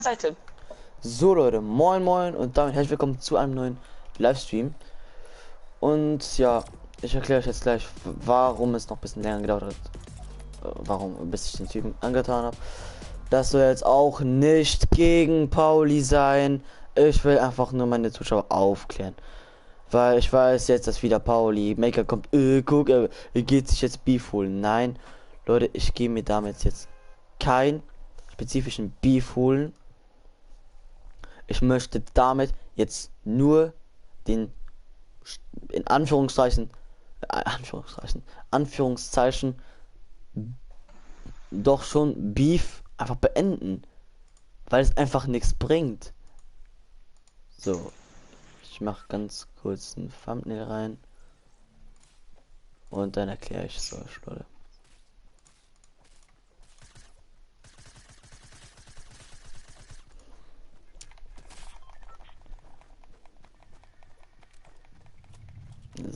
Seite. So Leute, moin moin und damit herzlich willkommen zu einem neuen Livestream. Und ja, ich erkläre euch jetzt gleich, warum es noch ein bisschen länger gedauert hat. Bis ich den Typen angetan habe. Das soll jetzt auch nicht gegen Pauli sein. Ich will einfach nur meine Zuschauer aufklären. Weil ich weiß jetzt, dass wieder Pauli Maker kommt. Guck, er geht sich jetzt Beef holen. Nein, Leute, ich gehe mir damit jetzt kein spezifischen Beef holen. Ich möchte damit jetzt nur den in Anführungszeichen doch schon Beef einfach beenden, weil es einfach nichts bringt. So, ich mache ganz kurz ein Thumbnail rein und dann erkläre ich es euch, Leute.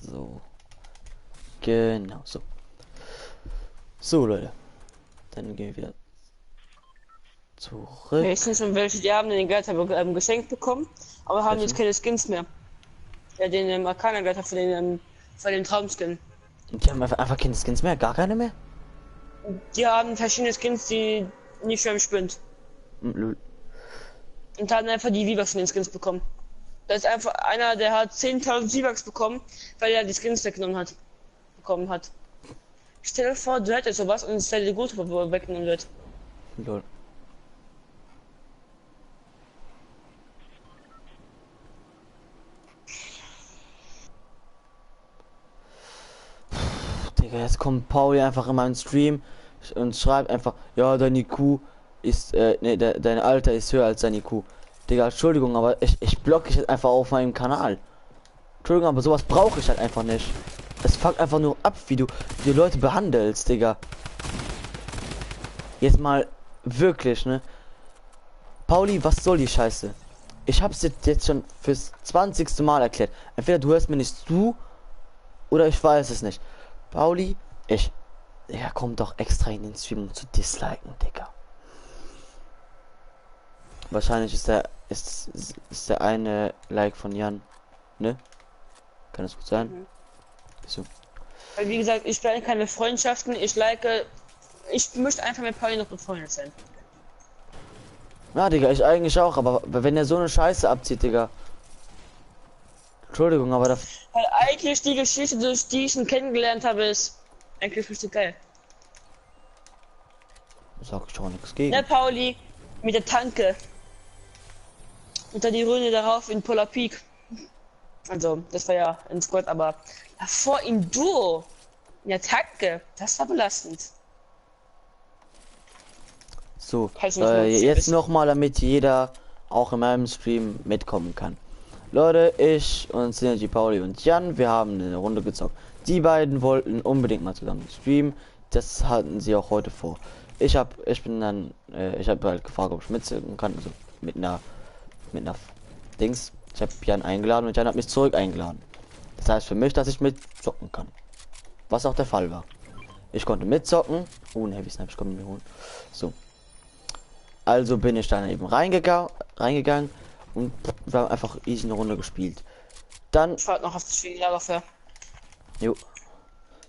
So. Genau so. So Leute. Dann gehen wir wieder zurück. Wir wissen schon welche, die haben den Geld geschenkt bekommen, aber haben jetzt keine Skins mehr. Ja, den Arcana Geld für den Traumskin. Und die haben einfach keine Skins mehr, gar keine mehr. Die haben verschiedene Skins, die nicht mehr im Spind. Lol. Und haben einfach die V-Bucks-Skins bekommen. Da ist einfach einer, der hat 10.000 V-Bucks bekommen, weil er die Skins bekommen hat. Stell dir vor, du hättest sowas und es hätte gut weggenommen wird. Lol. Digga, jetzt kommt Pauli einfach in meinen Stream und schreibt einfach, ja, dein IQ ist, nee, dein Alter ist höher als dein IQ. Digga, Entschuldigung, aber ich blocke dich jetzt einfach auf meinem Kanal. Entschuldigung, aber sowas brauche ich halt einfach nicht. Es fuckt einfach nur ab, wie du die Leute behandelst, Digga. Jetzt mal wirklich, ne? Pauli, was soll die Scheiße? Ich hab's jetzt schon fürs 20. Mal erklärt. Entweder du hörst mir nicht zu oder ich weiß es nicht. Pauli, er kommt doch extra in den Stream, um zu disliken, Digga. Wahrscheinlich ist der eine Like von Jan, ne? Kann das gut sein? Mhm. So. Weil wie gesagt, ich plane keine Freundschaften, ich möchte einfach mit Pauli noch befreundet sein. Ja, Digga, ich eigentlich auch, aber wenn er so eine Scheiße abzieht, Digga. Entschuldigung, aber da. Weil eigentlich die Geschichte, durch die ich ihn kennengelernt habe, ist eigentlich richtig geil. Sag ich doch nichts gegen. Ne, Pauli, mit der Tanke. Und dann die Runde darauf in Polar Peak. Also, das war ja ein Squad, aber davor im Duo. In der Tanke. Das war belastend. So, Heißt nicht nur jetzt nochmal, damit jeder auch in meinem Stream mitkommen kann. Leute, ich und Synergy, Pauli und Jan, wir haben eine Runde gezockt. Die beiden wollten unbedingt mal zusammen streamen. Das hatten sie auch heute vor. Ich habe halt gefragt, ob ich mitzocken kann, also mit einer Dings. Ich habe Jan eingeladen und Jan hat mich zurück eingeladen. Das heißt für mich, dass ich mitzocken kann. Was auch der Fall war. Ich konnte mitzocken. Oh, ein Heavy Snipe, ich komme mir holen. So. Also bin ich dann eben reingegangen und wir haben einfach easy eine Runde gespielt. Dann Ich warte noch auf das Lagerfeuer. jo.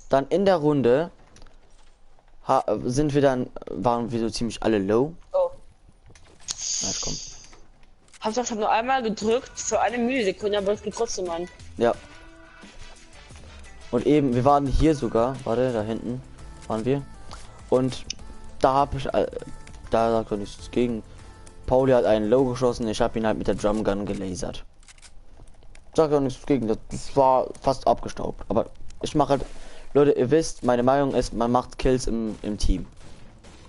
Dann in der Runde waren wir so ziemlich alle low. Oh. Na, komm. Ich habe nur einmal gedrückt für eine Millisekunde, aber es geht trotzdem an. Ja. Und eben, wir waren hier sogar, warte, da hinten waren wir. Und da habe ich, da sagt er nichts gegen. Pauli hat einen Low geschossen, ich habe ihn halt mit der Drum Gun gelasert. Sagt auch nichts gegen, das war fast abgestaubt. Aber ich mache halt, Leute, ihr wisst, meine Meinung ist, man macht Kills im Team.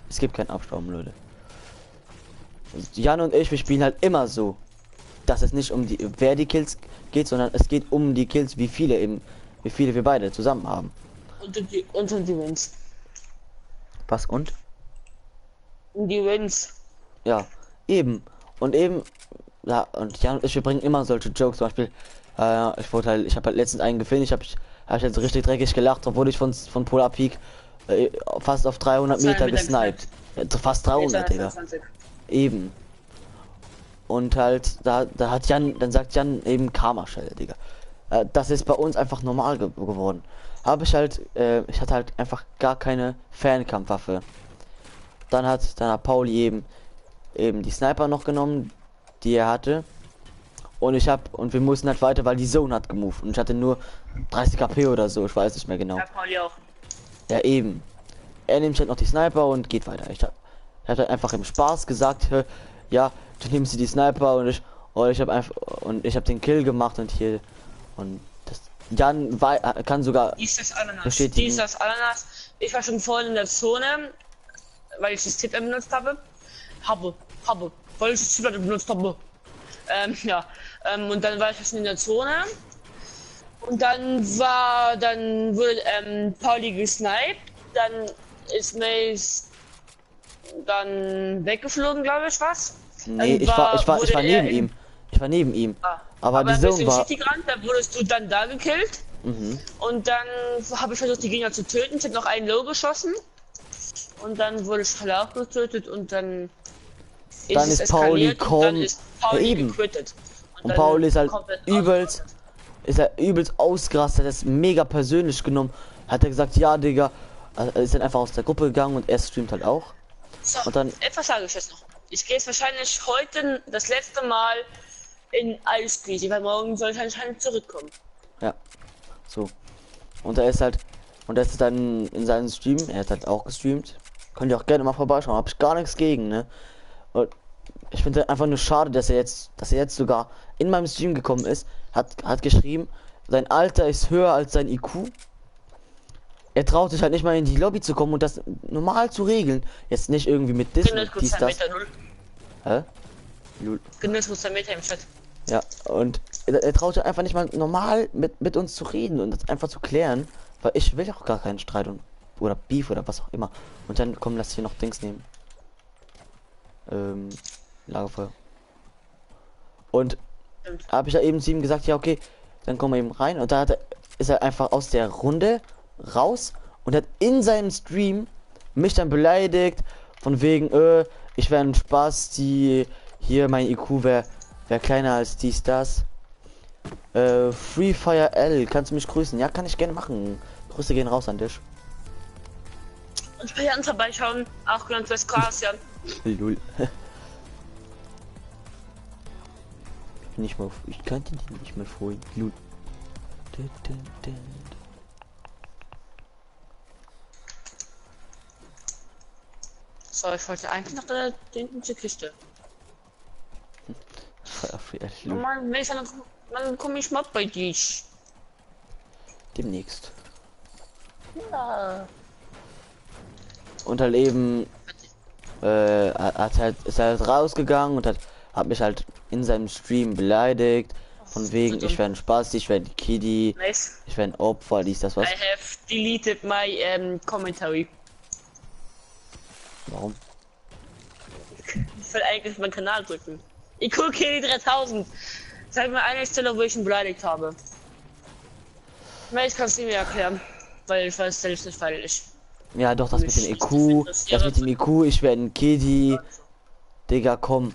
Es gibt kein Abstauben, Leute. Jan und ich, wir spielen halt immer so, dass es nicht um wer die Kills geht, sondern es geht um die Kills, wie viele wir beide zusammen haben. Und die Wins. Was und? Die Wins. Ja, eben. Und eben, ja, und Jan und ich, wir bringen immer solche Jokes, zum Beispiel, ich habe halt letztens einen gefilmt, hab ich jetzt richtig dreckig gelacht, obwohl ich von Polar Peak fast auf 300 Meter gesniped. Fast 300, Digga. Eben. Und halt, da hat Jan, dann sagt Jan eben Karma-Schelle, Digga. Das ist bei uns einfach normal geworden. Habe ich halt, ich hatte halt einfach gar keine Fernkampfwaffe. Dann hat Pauli eben die Sniper noch genommen, die er hatte. Und wir mussten halt weiter, weil die Zone hat gemoved. Und ich hatte nur 30 KP oder so, ich weiß nicht mehr genau. Ja, Pauli auch. Ja, eben. Er nimmt halt noch die Sniper und geht weiter. Ich hab halt einfach im Spaß gesagt, ja, du nimmst die Sniper und ich habe den Kill gemacht und hier und das Jan kann sogar Dies Ananas. bestätigen. Dies Ananas. Ich war schon vorhin in der Zone, weil ich das Tipp benutzt habe. Weil ich das Tipp benutzt habe. Ja. Und dann war ich schon in der Zone. Und dann wurde Pauli gesniped. Dann ist Mace dann weggeflogen, glaube ich, was? Nee, ich war neben ihm. Ich war neben ihm. Aber die Zone war. Da wurdest du dann da gekillt. Mhm. Und dann habe ich versucht, die Gegner zu töten. Ich habe noch einen Low geschossen. Und dann wurde ich auch getötet und dann Ist Pauli eben. gequittet. Und Pauli ist halt übelst ausgerastet, er ist mega persönlich genommen. Hat er gesagt, ja, Digga, ist dann einfach aus der Gruppe gegangen und er streamt halt auch. So, und dann etwas sage ich jetzt noch. Ich gehe jetzt wahrscheinlich heute das letzte Mal in Eispriese, weil morgen soll ich anscheinend zurückkommen. Ja, so. Und er ist dann in seinem Stream, er hat halt auch gestreamt. Könnt ihr auch gerne mal vorbeischauen, habe ich gar nichts gegen, ne? Und ich finde einfach nur schade, dass er jetzt sogar in meinem Stream gekommen ist, hat geschrieben, sein Alter ist höher als sein IQ. Er traut sich halt nicht mal in die Lobby zu kommen und das normal zu regeln. Jetzt nicht irgendwie mit dies das. Hä? Meter im Chat. Ja, und er traut sich einfach nicht mal normal mit uns zu reden und das einfach zu klären, weil ich will auch gar keinen Streit oder Beef oder was auch immer. Und dann komm, lass hier noch Dings nehmen. Lagerfeuer. Und habe ich ja eben zu ihm gesagt, ja okay, dann kommen wir eben rein und ist er einfach aus der Runde raus und hat in seinem Stream mich dann beleidigt von wegen, ich wäre ein Spaß, hier mein IQ wäre kleiner als dies, das. Free Fire L, kannst du mich grüßen? Ja, kann ich gerne machen. Grüße gehen raus an dich. Und bei Jan vorbeischauen, auch genannt Westkrasian. Lul. Ich kannte den nicht mehr vorhin. Lul. So, ich wollte eigentlich nach der zur Kiste. Mann, dann komme ich mal bei dich. Demnächst. Ja. Und halt eben ist halt rausgegangen und hat mich halt in seinem Stream beleidigt. Von wegen, ich wäre ein Spaß, ich wäre die Kitty, Nice. ich wäre ein Opfer, dies, das, was. I have deleted my commentary. Warum? Ich will eigentlich meinen Kanal drücken. Ich gucke hier die 3000. Sag mir eine Stelle, wo ich ihn beleidigt habe. Ich kann es nicht mehr erklären, weil ich weiß selbst nicht, weil ich. Ja, doch, das mit dem IQ, ich werde ein Kitty. Digga, komm.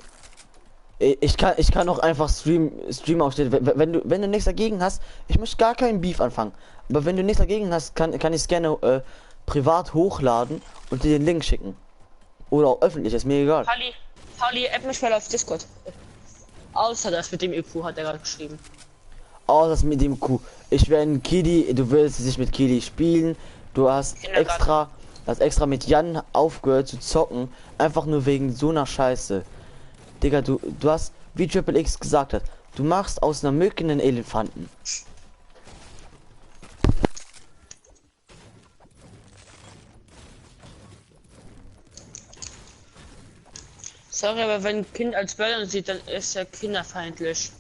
Ich kann auch einfach Stream aufstellen. Wenn du nichts dagegen hast, ich möchte gar keinen Beef anfangen. Aber wenn du nichts dagegen hast, kann ich es gerne privat hochladen und dir den Link schicken. Oder auch öffentlich, ist mir egal. Pauli, add mich mal auf Discord. Außer das mit dem IQ hat er gerade geschrieben. Außer das mit dem IQ. Ich wäre ein Kiddy, du willst nicht mit Kiddy spielen. Du hast extra mit Jan aufgehört zu zocken. Einfach nur wegen so einer Scheiße. Digga, du hast, wie Triple X gesagt hat, du machst aus einer Mücke einen Elefanten. Sorry, aber wenn ein Kind als Böllern sieht, dann ist er kinderfeindlich.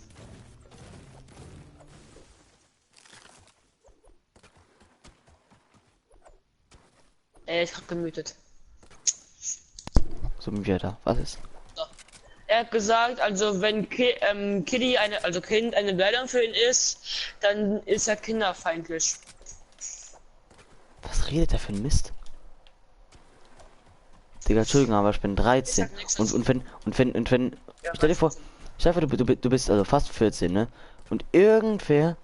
Ich hab gemütet. So wie da. Was ist? So. Er hat gesagt, also wenn Kitty Kind eine Beleidigung für ihn ist, dann ist er kinderfeindlich. Was redet er für ein Mist? Digga, Entschuldigung, aber ich bin 13. Und wenn, ja, stell dir vor, Stell dir vor, du bist also fast 14, ne? Und irgendwer,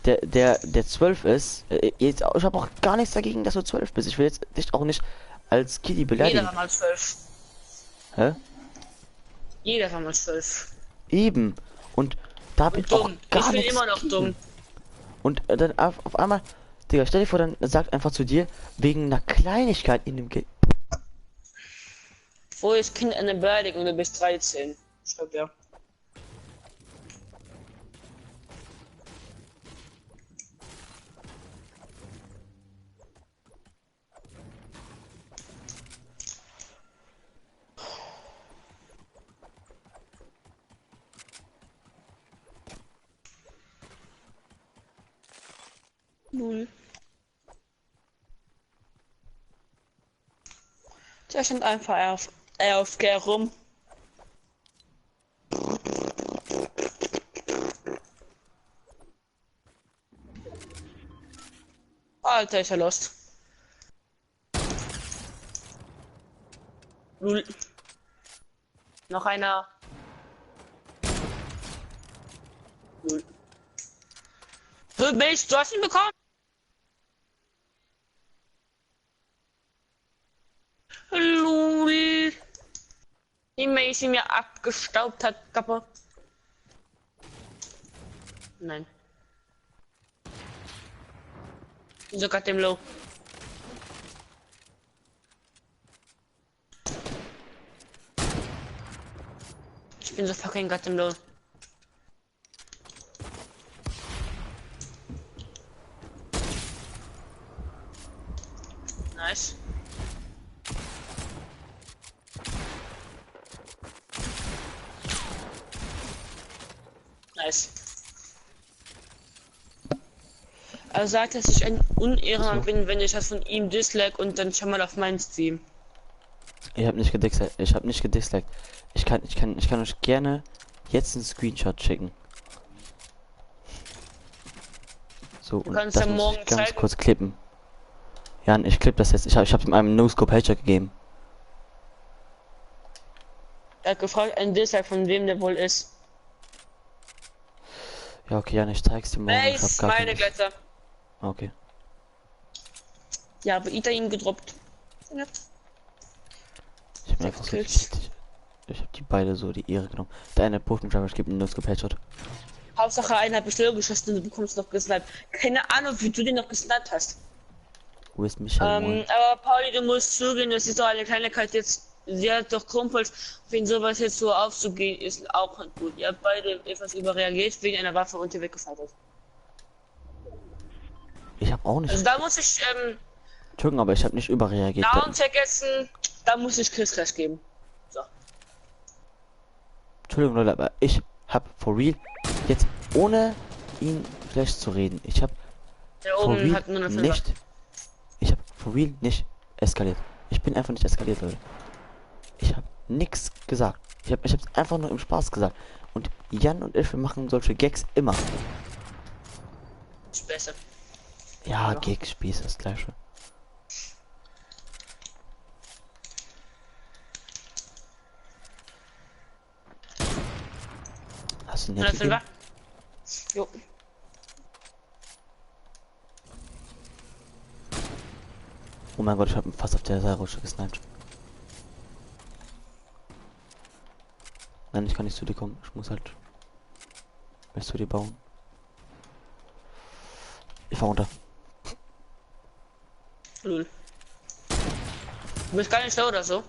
der 12 ist, jetzt, ich habe auch gar nichts dagegen, dass du 12 bist. Ich will jetzt dich auch nicht als Kitty Jeder beleidigen. war mal 12. Hä? Jeder war mal 12. Eben. Und da hab ich Und auch dumm. Ich gar bin nichts immer noch gegen. dumm. Und dann auf einmal, Digga, stell dir vor, dann sagt einfach zu dir, wegen einer Kleinigkeit in dem Game. Wo ist Kind eine Beleidigung, du bist 13. Ich glaub, ja. Null. Der stand einfach auf G rum. Alter, ist er lost. Null. Noch einer. Null. Du bist, du hast ihn bekommen. Lul. Die Macy mir abgestaubt hat, kaputt. Nein. Sogar dem Low. Ich bin so fucking goddamn low. Nice. Nice. Also sagt, dass ich ein Unehrenmann bin, wenn ich das von ihm dislike und dann schau mal auf meinen Stream. Ich habe nicht gedisliked. Ich habe nicht gedisliked. Ich kann euch gerne jetzt einen Screenshot schicken. So, Du und kannst das ja muss morgen ich ganz zeigen. kurz klippen. Jan, ich klipp das jetzt. Ich habe ihm einen No-Scope-Headshot gegeben. Er hat gefragt, ein Dislike von wem der wohl ist. Ja, okay, Jan, ich zeig's dir morgen. Ich hab Nice, gar meine kein... Glätter. Okay. Ja, aber Ita ihn gedroppt. Ja. Ich hab mir Sechs einfach so... Kills. Ich hab die beide so die Ehre genommen. Der eine Puffenschreiber, ich gebe einen No-Scope-Headshot. Hauptsache einer hat bestimmt geschossen und du bekommst noch gesniped. Keine Ahnung, wie du den noch gesniped hast. Wo ist Michael? Moin. Aber Pauli, du musst zugehen, das ist doch eine Kleinigkeit jetzt. Sie hat doch Kumpels, wegen sowas jetzt so aufzugehen, ist auch nicht gut. Ihr habt beide etwas überreagiert wegen einer Waffe und ihr weggefallen ist. Ich hab auch nicht... Also da muss ich, Entschuldigung, aber ich habe nicht überreagiert. Namen vergessen, da muss ich Chris Clash geben. So. Entschuldigung, Leute, aber ich hab for real jetzt ohne ihn schlecht zu reden. Ich hab Der for oben real hat nur eine 5. nicht... Ich hab for real nicht eskaliert. Ich bin einfach nicht eskaliert, Leute. Ich hab nix gesagt. Ich hab's einfach nur im Spaß gesagt. Und Jan und ich, wir machen solche Gags immer. Besser. Ja, Ja. Gags, Spieß, das gleiche. Hast du ihn jetzt gegeben? Jo. Oh mein Gott, ich habe ihn fast auf der Seilrutsche gesniped. Nein, ich kann nicht zu dir kommen. Ich muss halt... Willst du dir bauen? Ich fahr runter. Lul. Du bist gar nicht schlau oder so.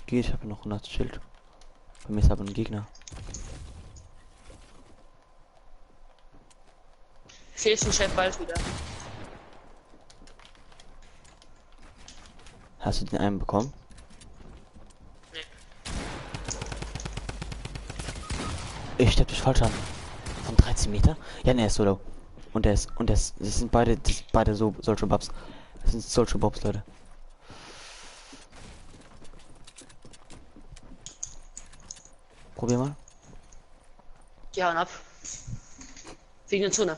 Geh, ich habe noch 100 Schild. Bei mir ist aber ein Gegner. Schießt den Chef bald wieder. Hast du den einen bekommen? Nee. Ich stepp dich falsch an. Von 13 Meter? Ja, ne, er ist solo. Und das sind beide so, solche Bubs. Das sind solche Bobs, Leute. Probier mal. Die hauen ab. Wegen der Zone.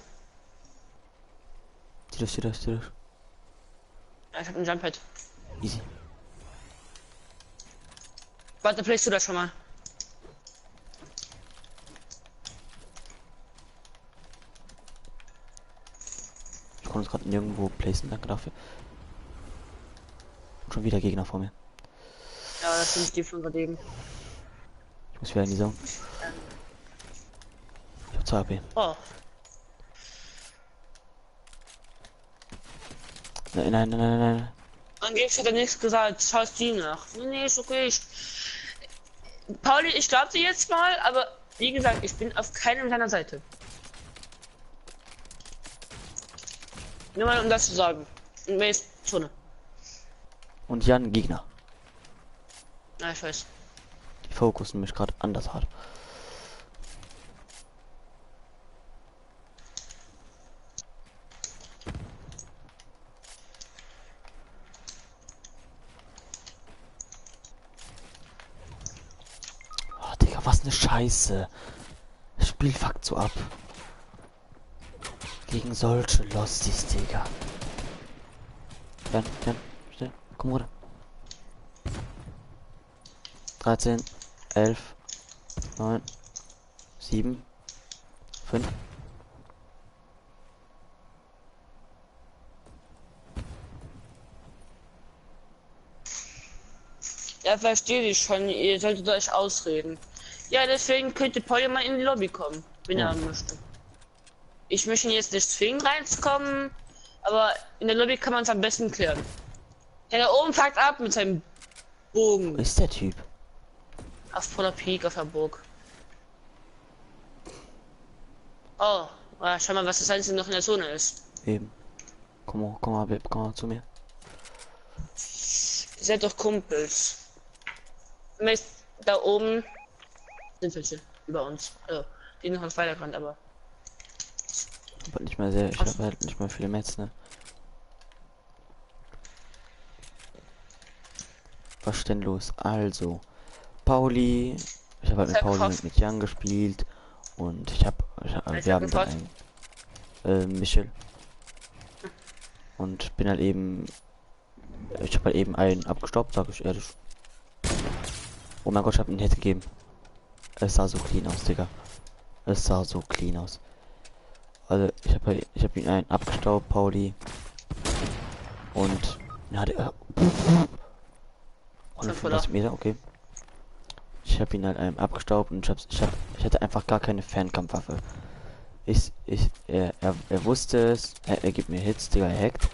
Zieh durch, zieh durch, zieh durch. Ja, ich hab ein Jump-Pad. Easy. Warte, playst du das schon mal? konnte es gerade nirgendwo placen. Danke dafür. Schon wieder Gegner vor mir. Ja, das sind die von gerade eben. Ich muss wieder in die Zone. Ich hab 2 AP. Oh, Nein. angeblich hat er nichts gesagt. Schaust du ihm nach? Nee, ist okay. Pauli, ich glaub dir jetzt mal, aber wie gesagt, ich bin auf keinem seiner Seite. Nur mal um das zu sagen. In Base Zone. Und Jan Gegner. Ja, ich weiß. Die fokussen mich gerade anders hart. Oh, Digga, was eine Scheiße. Das Spiel fuckt so ab. Gegen solche Losties, Digga. Jan, schnell, komm runter. 13, 11, 9, 7, 5. Ja, verstehe ich schon. Ihr solltet euch ausreden. Ja, deswegen könnte Pauli mal in die Lobby kommen, wenn Ja. er möchte. Ich möchte ihn jetzt nicht zwingen reinzukommen, aber in der Lobby kann man es am besten klären. Ja, da oben fuckt ab mit seinem Bogen. Wo ist der Typ? Auf Polar Peak auf der Burg. Oh, schau mal, was das Einzige noch in der Zone ist. Eben. Komm mal, Babe, komm mal zu mir. Ihr seid doch Kumpels. Da oben sind welche über uns. Also, die noch weiterkannt, aber. Aber nicht mehr sehr, ich habe halt nicht mehr viele Metz, ne? Was ist denn los? Also, Pauli, ich habe halt mit Pauli und mit Jan gespielt und wir haben dann Michel. Und bin halt eben, ich habe halt eben einen abgestoppt, sag ich ehrlich. Oh mein Gott, ich habe einen Hit gegeben. Es sah so clean aus, Digga. Es sah so clean aus. Also ich habe ihn einen abgestaubt, Pauli. Und ja, der 135 Meter, okay. Ich habe ihn halt einem abgestaubt und ich hatte einfach gar keine Fernkampfwaffe. Er wusste es, er gibt mir Hits, Digga, er hackt.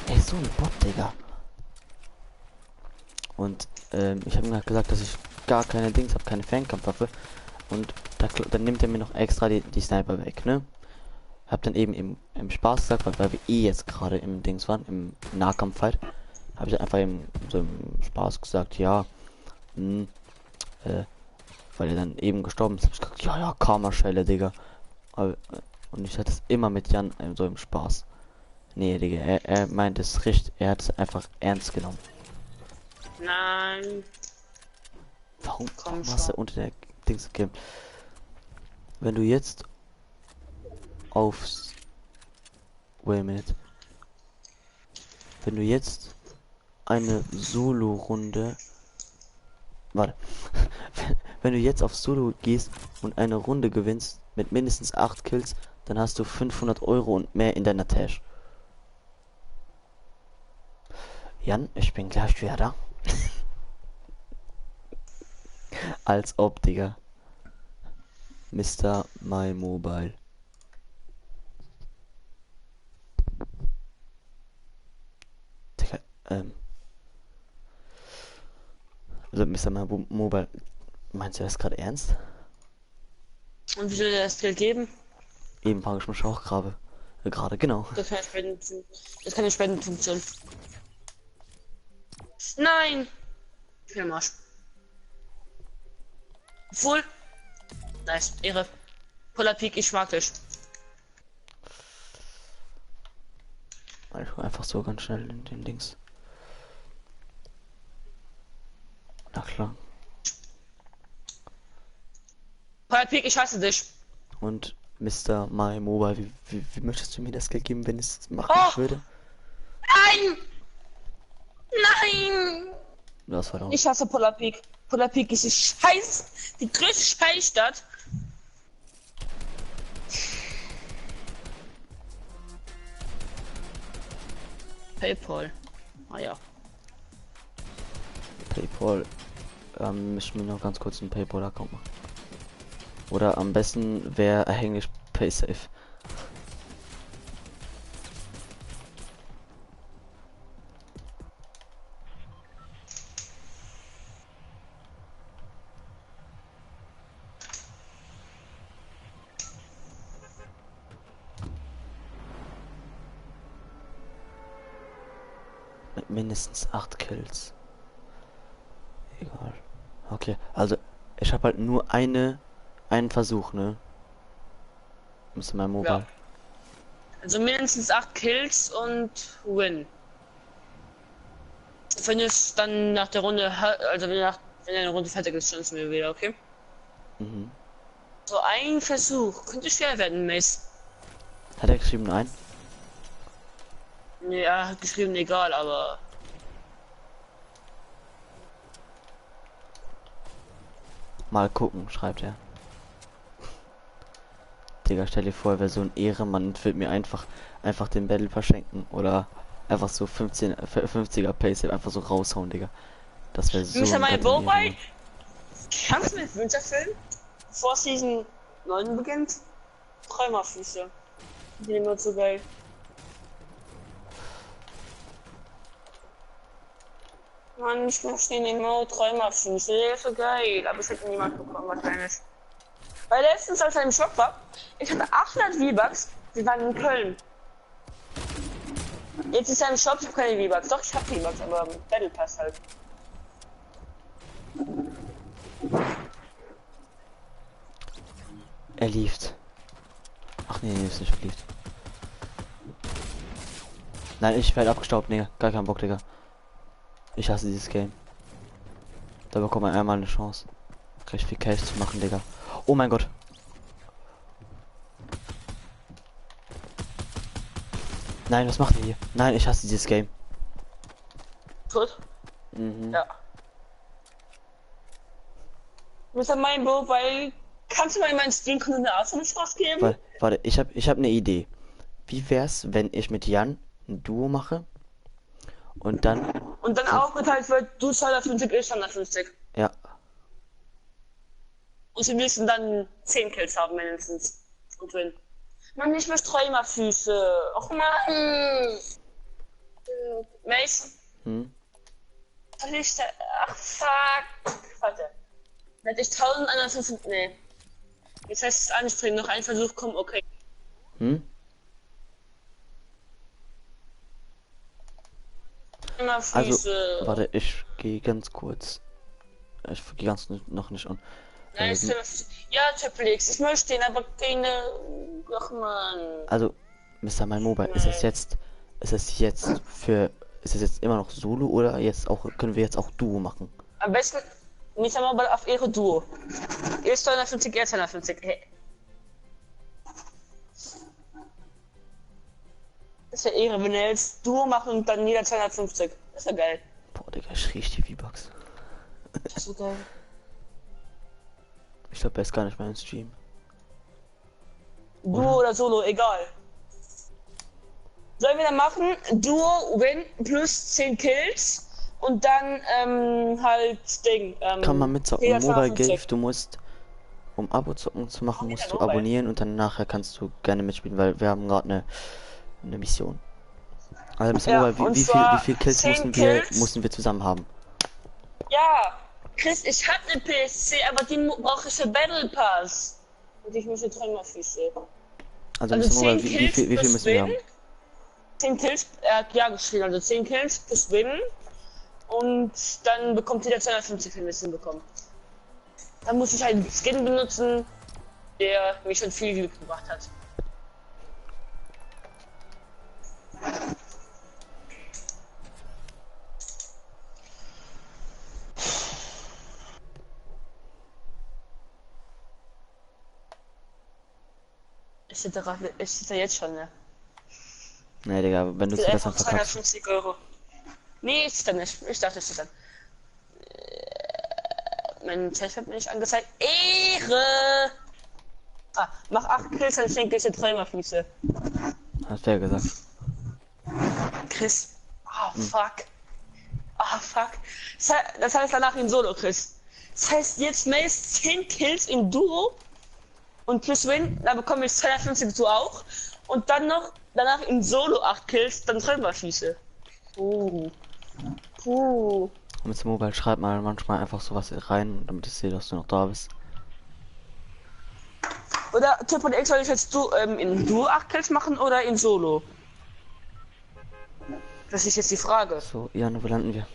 Er ist so ein Bot, Digga. Und ich habe ihm halt gesagt, dass ich gar keine Dings habe, keine Fernkampfwaffe. Und dann nimmt er mir noch extra die Sniper weg, ne? Hab dann eben im Spaß gesagt, weil wir jetzt gerade im Dings waren, im Nahkampffight, habe ich einfach so im Spaß gesagt, ja, weil er dann eben gestorben ist, hab ich gesagt, ja, Karma-Schelle, Digga. Und ich hatte es immer mit Jan so im Spaß. Nee, Digga, er meint es richtig, er hat es einfach ernst genommen. Nein. Warum hast du unter der Dings gekämpft? Wenn du jetzt aufs... Wait a minute. Wenn du jetzt eine Solo-Runde... Warte. Wenn du jetzt auf Solo gehst und eine Runde gewinnst mit mindestens 8 Kills, dann hast du 500 Euro und mehr in deiner Tasche. Jan, ich bin gleich wieder da. Als ob, Digga. Mr. My Mobile. Digga, also Mr. My Mobile. Meinst du das gerade ernst? Und wie soll er das Geld geben? Eben frage ich mich auch gerade. Genau. Das ist keine Spendenfunktion. Nein! Ich will Marsch. Obwohl. Nice, Ehre. Polar Peak, ich mag dich. Ich guck einfach so ganz schnell in den Dings. Na klar. Polar Peak, ich hasse dich. Und Mr. My Mobile, wie möchtest du mir das Geld geben, wenn ich es machen würde? Nein! Nein! Das war doch. Ich hasse Polar Peak. Polar Peak ist die größte Scheißstadt. PayPal. Ah ja. PayPal. Ich mir noch ganz kurz einen PayPal-Account machen. Oder am besten wäre Englisch PaySafe. Mit mindestens 8 Kills. Egal. Okay, also ich habe halt nur einen Versuch, ne? Müsste mein Mobile. Ja. Also mindestens 8 Kills und Win. Wenn es dann nach der Runde hat, also wenn eine Runde fertig ist, schon mir wieder, okay? Mhm. So ein Versuch. Könnte schwer werden, Mace. Hat er geschrieben nein? Nee, er hat geschrieben, egal, aber. Mal gucken, schreibt er. Digga, stell dir vor, er wäre so ein Ehrenmann und wird mir einfach den Battle verschenken. Oder einfach so 50er Pace einfach so raushauen, Digga. Das wäre so Mr. ein My Battle Bowbike? Ehrenmann. Kannst du mit Winterfilm? Bevor Season 9 beginnt? Träumerfüße. Die sind immer so geil. Mann, ich möchte den Emote Träumerfüße. Der ist so geil. Aber es hätte niemand bekommen, wahrscheinlich. Weil letztens, als er im Shop war, ich hatte 800 V-Bucks. Wir waren in Köln. Jetzt ist er im Shop, ich habe keine V-Bucks. Doch, ich habe V-Bucks, aber Battle Pass halt. Er lieft. Ach nee, ist nicht verliebt. Nein, ich werde abgestaubt, nee, gar keinen Bock, Digga. Ich hasse dieses Game. Da bekommt man einmal eine Chance. Gleich viel Cash zu machen, Digga. Oh mein Gott. Nein, was macht ihr hier? Nein, ich hasse dieses Game. Tot? Mhm. Ja. Mr. Mindbow, weil. Kannst du mal in meinen Stream eine Chance geben? Warte, ich hab eine Idee. Wie wär's, wenn ich mit Jan ein Duo mache? Und dann. Und dann aufgeteilt wird, du 250, ich 150. Ja. Und wir müssen dann 10 Kills haben mindestens. Und win. Mann, ich möchte Träumerfüße. Och Mann. Mason. Hm? Soll ich da. Ach fuck. Warte. Hätte ich 1150. Nee. Jetzt heißt es anstreben, noch ein Versuch kommen, okay. Hm? Also, warte, ich gehe ganz kurz. Ich gehe noch nicht an. Nein, ja, Triple X, ich möchte den, aber keine. Ach man. Also, Mr. My Mobile, ist es jetzt immer noch Solo oder jetzt auch können wir jetzt auch Duo machen? Am besten Mr. Mobile auf ihre Duo. Erst 250, er 250. Hey. Das ist ja Ehre, wenn er jetzt Duo macht und dann jeder 250. Das ist ja geil. Boah, Digga, ich riech die V-Bucks. Das ist so geil. Ich glaube, er ist gar nicht mehr im Stream. Duo oder Solo, egal. Sollen wir dann machen? Duo, Win plus 10 Kills und dann halt Ding. Kann man mitzocken. jeder Mobile 250. Game, du musst, um Abo-Zocken zu machen, musst du Mobile. abonnieren und dann nachher kannst du gerne mitspielen, weil wir haben gerade eine Mission. Also Mr. Ja, Mobile, und wie zwar viel Kills 10 Kills. mussten wir zusammen haben? Ja, Chris, ich hab eine PSC, aber die brauche ich für Battle Pass. Und ich möchte Träumerfüße. Also Also Mr. Mobile, 10 wie Kills viel plus müssen wir haben? Win. 10 Kills, er hat ja geschrieben, also 10 Kills plus Win. Und dann bekommt jeder 250 für Wissen bekommen. Dann muss ich halt einen Skin benutzen, der mir schon viel Glück gebracht hat. Ich sitze jetzt schon, ne? Nee, Digga, wenn du Das zu ist das dann einfach verkackst. 250 €. Nee, ist dann nicht. Ich dachte, es ist dann. Mein Chat wird mir nicht angezeigt. Ehre! Ah, mach 8 Kills, dann schenke ich dir Träumerfüße. Hat wer gesagt? Chris. Ah, fuck. Ah, fuck. Das heißt danach in Solo, Chris. Das heißt jetzt Mace 10 Kills im Duo und plus Win, da bekomme ich 250 du auch. Und dann noch danach in Solo 8 Kills, dann Trümmerschieße. Puh. Mit dem Mobile schreib mal manchmal einfach sowas rein, damit ich sehe, dass du noch da bist. Oder Tipp und X, soll ich jetzt in Duo 8 Kills machen oder in Solo? Das ist jetzt die Frage. So, Jan, wo landen wir?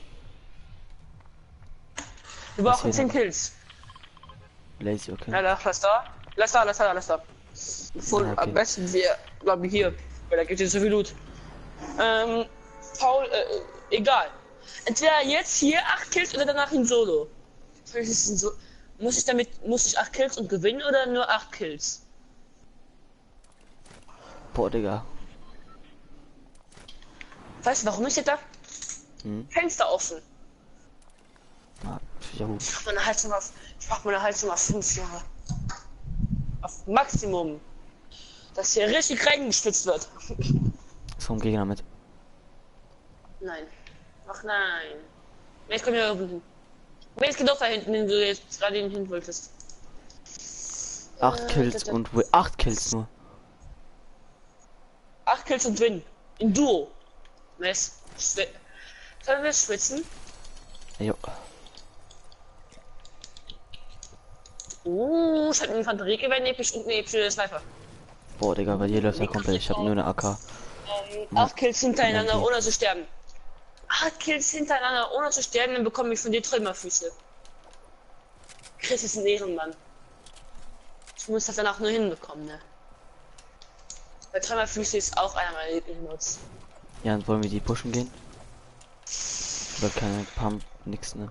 Wir Was brauchen hier 10 Kills. Lazy, okay. Ja, lass da. Lass da. Voll, Ja, okay. am besten wir, glaube ich, hier. Weil da gibt es so viel Loot. Paul, egal. Entweder jetzt hier 8 Kills oder danach in Solo. Muss ich 8 Kills und gewinnen oder nur 8 Kills? Boah, Digga. Weißt du, warum ist da? Hm? Fenster offen. Ah, ja gut. Ich mach meine Heizung auf 5 Jahre. Auf Maximum. Dass hier richtig reingespitzt wird. Ist vom Gegner mit. Nein. Ach nein. Jetzt kommt ja irgendwo hin. Jetzt geht doch da hinten hin, wo du jetzt gerade hin wolltest. 8 Kills und 8 Kills nur. 8 Kills und Win. In Duo. Mess. Sollen wir schwitzen? Jo. Ich hab eine Infanteriegewehr, eine episch und eine epische Sniper. Boah, Digga, bei dir läuft ja komplett. Ich hab nur eine AK. 8 Kills hintereinander, ohne zu sterben. 8 Kills hintereinander, ohne zu sterben, dann bekomme ich von dir Trümmerfüße. Chris ist ein Ehrenmann. Ich muss das danach nur hinbekommen, ne? Weil Trümmerfüße ist auch einer meiner Lieblingsmods. Jan, wollen wir die pushen gehen? Oder keine Pump, nix, ne?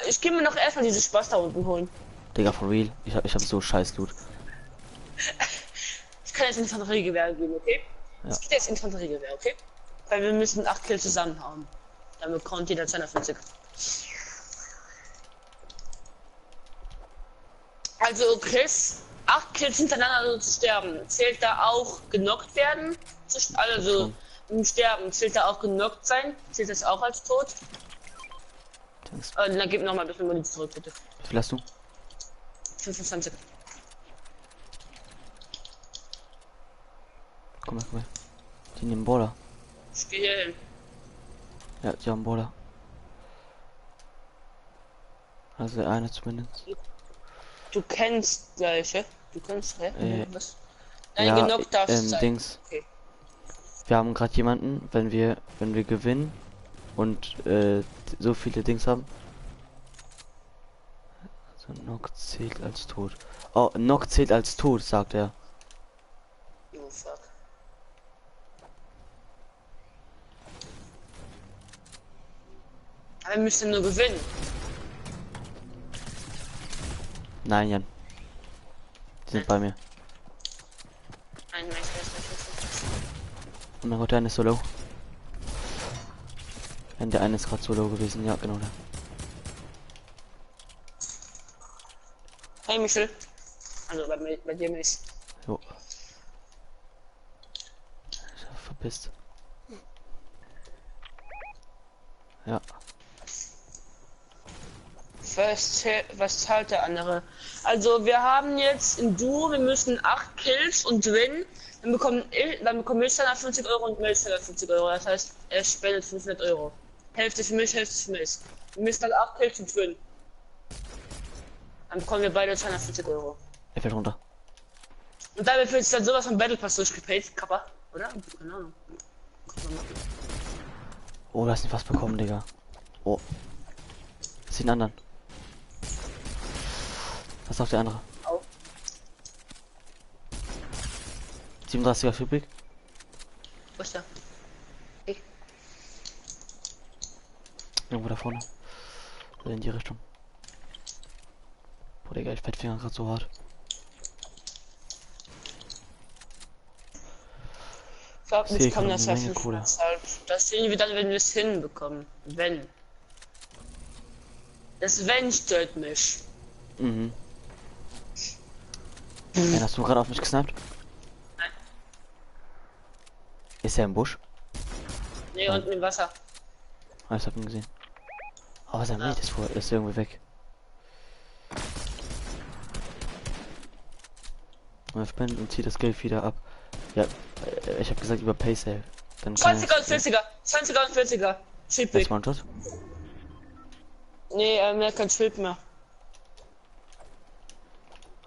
Ich geh mir noch erstmal diese Spaß da unten holen. Digga, for real. Ich hab so scheiß Loot. Ich kann jetzt Infanteriegewehr geben, okay? Ja. Ich gebe jetzt Infanteriegewehr, okay? Weil wir müssen 8 Kills zusammen haben. Dann bekommt jeder 250. Also Chris, 8 Kills hintereinander zu sterben. Zählt da auch genockt werden? Also im Sterben zählt da auch genockt sein? Zählt das auch als Tod? Dann gib noch mal ein bisschen Munition zurück, bitte. Wie viel hast du? 25. Komm her. Die nehmen Border. Ich geh hier hin. Ja, die haben Border. Also eine zumindest. Du kennst welche? Du kennst, was? Nein, ja, genockt darfst du sein. Dings. Okay. Wir haben gerade jemanden, wenn wir gewinnen und so viele Dings haben. Also Knock zählt als tot. Oh, Knock zählt als tot, sagt er. Oh fuck. Aber wir müssen nur gewinnen. Nein, Jan. Die sind bei mir. Nein, nein. Oh mein Gott, der eine ist so low. Wenn der eine ist gerade so low gewesen, ja genau. Hey Michel. Also bei dir nicht. Jo. Ich hab verpisst. Ja. Was zahlt der andere? Also wir haben jetzt im Duo, wir müssen 8 Kills und Win. Dann bekommt Milch 50 Euro und Milch 50 Euro. Das heißt, er spendet 500 Euro. Hälfte für mich, Hälfte für mich. Wir müssen dann 8 Kills und Win. Dann bekommen wir beide 250 Euro. Er fällt runter. Und damit wird dann sowas von Battle Pass durchgepayt, Kappa, oder? Keine Ahnung. Oh, da hast du was bekommen, Digga. Oh. Das sind anderen. Was auf der andere? Au. 37er übrig. Wo ist der? Okay. Irgendwo da vorne. Oder in die Richtung. Boah, Digga, ich Fettfinger gerade so hart. Ich glaube, Sehe ich kann das ja eine Menge für Kohle. Das sehen wir dann, wenn wir es hinbekommen. Wenn. Das Wenn stört mich. Mhm. Ey, hast du gerade auf mich gesniped? Nein. Ist er im Busch? Nee, Nein. unten im Wasser. Ah, ich hab ihn gesehen. Aber sein Ja. Mate ist irgendwie weg. Man spendet und zieht das Geld wieder ab. Ja, ich habe gesagt über PaySafe. Dann kann 20er und 40er. 20er und 40er. Schildweg. das One-Shot. Nee, er hat kein Schild mehr.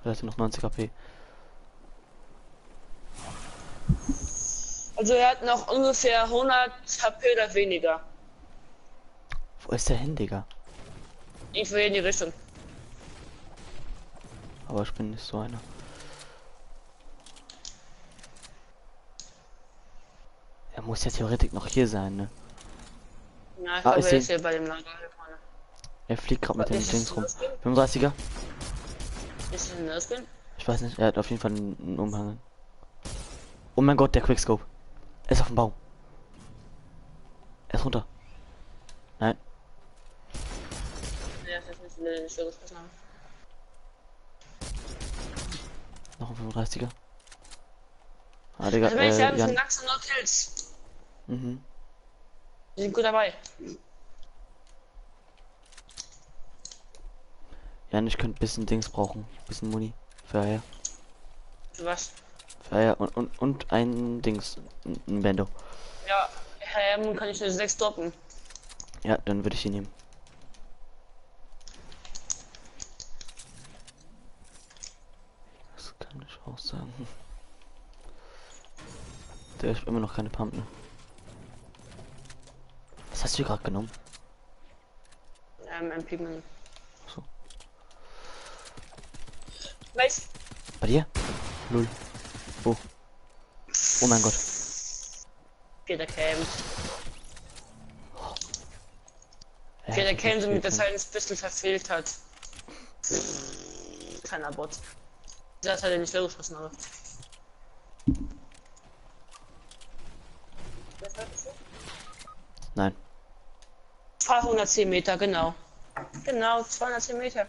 Er hatte noch 90 AP. Also er hat noch ungefähr 100 HP oder weniger. Wo ist der hin, Digga? Irgendwo hier in die Richtung. Aber ich bin nicht so einer. Er muss ja theoretisch noch hier sein, ne? Ja, ich Ah, glaube, ich er seh ist hier bei dem Lager hier vorne. Er fliegt gerade mit dem Ist Dings es rum. ein Nusskin? 35er? Ist es ein Nusskin? Ich weiß nicht. Er hat auf jeden Fall einen Umhang. Oh mein Gott, der Quickscope. Er ist auf dem Baum. Er ist runter. Nein. Nee, das ist nicht so geschossen haben. Noch ein 35er. Ah, Digga, Also wenn ich sagen, Jan. sind langsam noch Kills. Mhm. Die sind gut dabei. Jan, ich könnte ein bisschen Dings brauchen. Bisschen Muni. Für Eier. Für was? Für Eier und ein Dings. Ein Bendo. Ja, kann ich nur 6 droppen. Ja, dann würde ich ihn nehmen. Das kann ich auch sagen. Der ist immer noch keine Pump, ne? Was hast du gerade genommen? Ein Pigment. So. Nice. Bei dir? Null. Wo? Oh mein Gott. Vierter Cam. Ja, Vierter ich hab Cam, nicht so mit viel das halt ein bisschen verfehlt hat. Kleiner Bot. Das hat er nicht geschossen, aber. Nein. 210 Meter, genau. Genau, 210 Meter.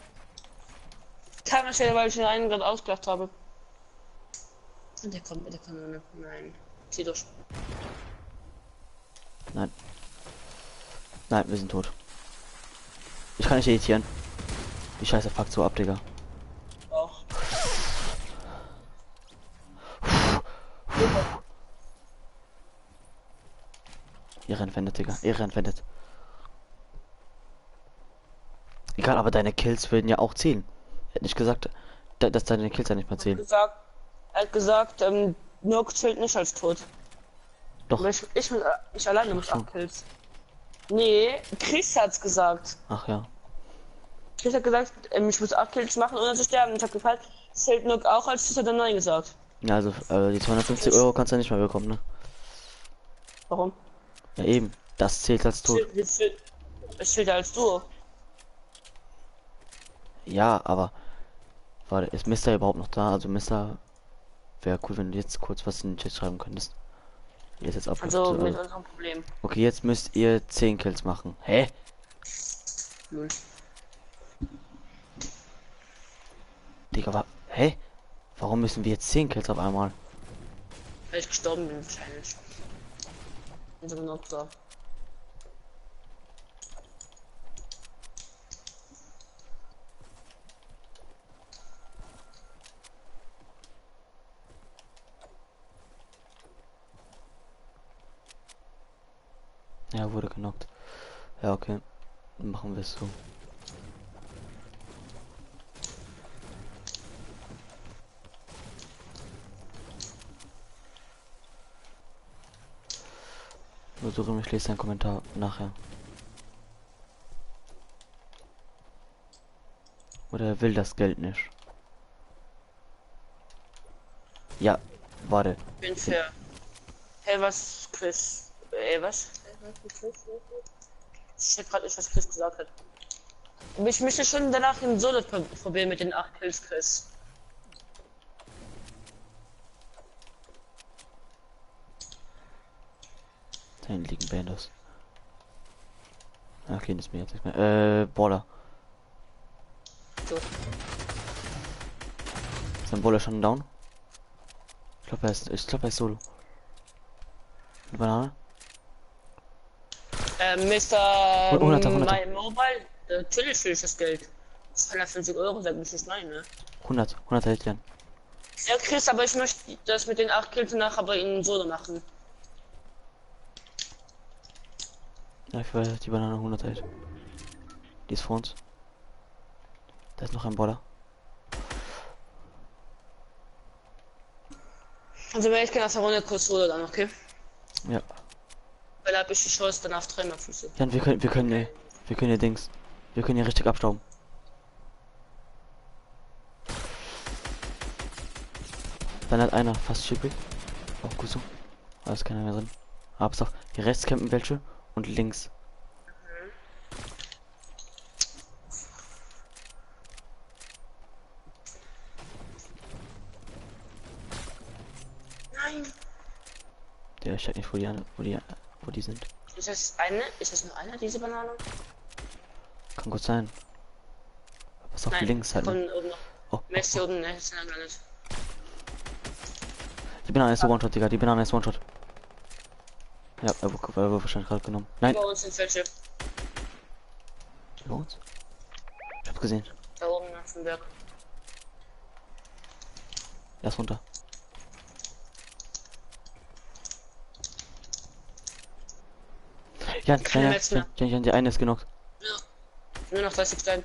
Keiner Stelle, weil ich den einen gerade ausgelacht habe. Und der kommt mit der Kanone. Nein. Zieh durch. Nein. Nein, wir sind tot. Ich kann nicht editieren. Die Scheiße fuckt so ab, Digga. Auch. Ehre entwendet, Digga. Ehre entwendet. Egal, aber deine Kills würden ja auch zählen. Er hat nicht gesagt, dass deine Kills ja nicht mehr zählen. Er hat gesagt, Nook zählt nicht als tot. Doch. Aber ich alleine muss schon. 8 Kills. Nee, Chris hat's gesagt. Ach ja. Chris hat gesagt, ich muss 8 Kills machen, ohne zu sterben. Ich hab gefragt, zählt Nook auch als tot, hat er nein gesagt. Ja, also die 250 Euro kannst du ja nicht mehr bekommen, ne? Warum? Ja eben. Das zählt als tot. Es zählt als Duo. Ja, aber warte, ist Mister überhaupt noch da? Also Mister, wäre cool, wenn du jetzt kurz was in den Chat schreiben könntest. Jetzt abläuft. Also mit unserem Problem. Okay, jetzt müsst ihr 10 Kills machen. Hä? Null. Digga, hä? Warum müssen wir jetzt 10 Kills auf einmal? Weil ich gestorben bin wahrscheinlich. Also genug so. Ja, wurde genockt. Ja, okay. Dann machen wir es so. Nur suche mich, lese deinen Kommentar nachher. Oder er will das Geld nicht. Ja, warte. Bin fair. Hey, was Chris? Was? Ich check gerade nicht, was Chris gesagt hat. Ich möchte schon danach im Solo probieren mit den 8 Kills, Chris. Da hinten liegen Bandos. Okay, das ist mir jetzt nicht mehr. Border. So. Ist ein Border schon down? Ich glaube, er ist solo. Eine Banane? Mr. 100er. My Mobile, natürlich will ich das Geld. 250 Euro, sag ich nicht nein, ne? 100 hält Jan. Ja, Chris, aber ich möchte das mit den 8 Kills nachher bei Ihnen Solo machen. Ja, ich weiß, die Banane 100 hält. Die ist vor uns. Da ist noch ein Baller. Also wenn ich kann das Runde kurz Solo dann, okay? Ja. Weil da hab ich die Chance danach Trainerfüße. Jan, wir können hier Dings. Wir können hier richtig abstauben. Dann hat einer fast schippig. Auch gut so. Da ist keiner mehr drin. Hab's doch. Hier rechts campen welche und links. Nein. Der ich halt nicht, wo die sind. Ist das eine? Ist das nur einer, diese Banane? Kann gut sein. Was auf Nein, links halt. von Ne? oben noch. Oh, Messi hier oben, ne? Ist ja gar nicht. die Banane ist One-Shot, Digga. Die Banane ist One-Shot. Ja, er wurde wahrscheinlich gerade genommen. Nein. Bei uns sind welche. Bei uns? Ich hab's gesehen. Da oben auf dem Berg. Er ist runter. Jan, Keine Metz mehr. Jan, die eine ist genug. Ja. Nur noch 30 Steine.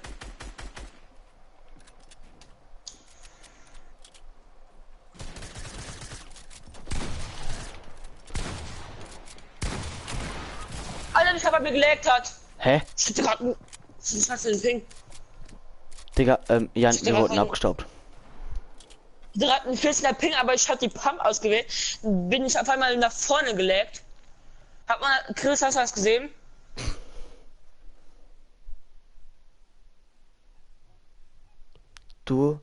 Alter, ich hab mir gelaggt hat. Hä? Ich hatte gerade ein. Was hast du denn Ping? Digga, Jan, Ich wir hab wurden grad abgestaubt. gerade ein fließender Ping, aber ich hatte die Pump ausgewählt. Bin ich auf einmal nach vorne gelaggt. Hat man, Chris, hast du das gesehen? Du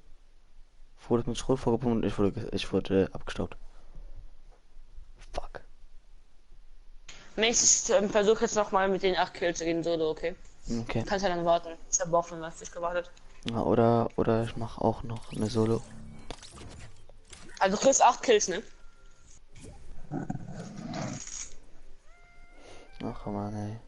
wurdest mit Schrot vorgepumpt und ich wurde abgestaubt. Fuck. Ich versuche jetzt noch mal mit den 8 Kills zu gehen, solo, okay? Okay. Kannst ja dann warten. Ich habe auch schon was dich gewartet. Ja, oder ich mache auch noch eine Solo. Also Chris 8 Kills, ne? Ach man, ey.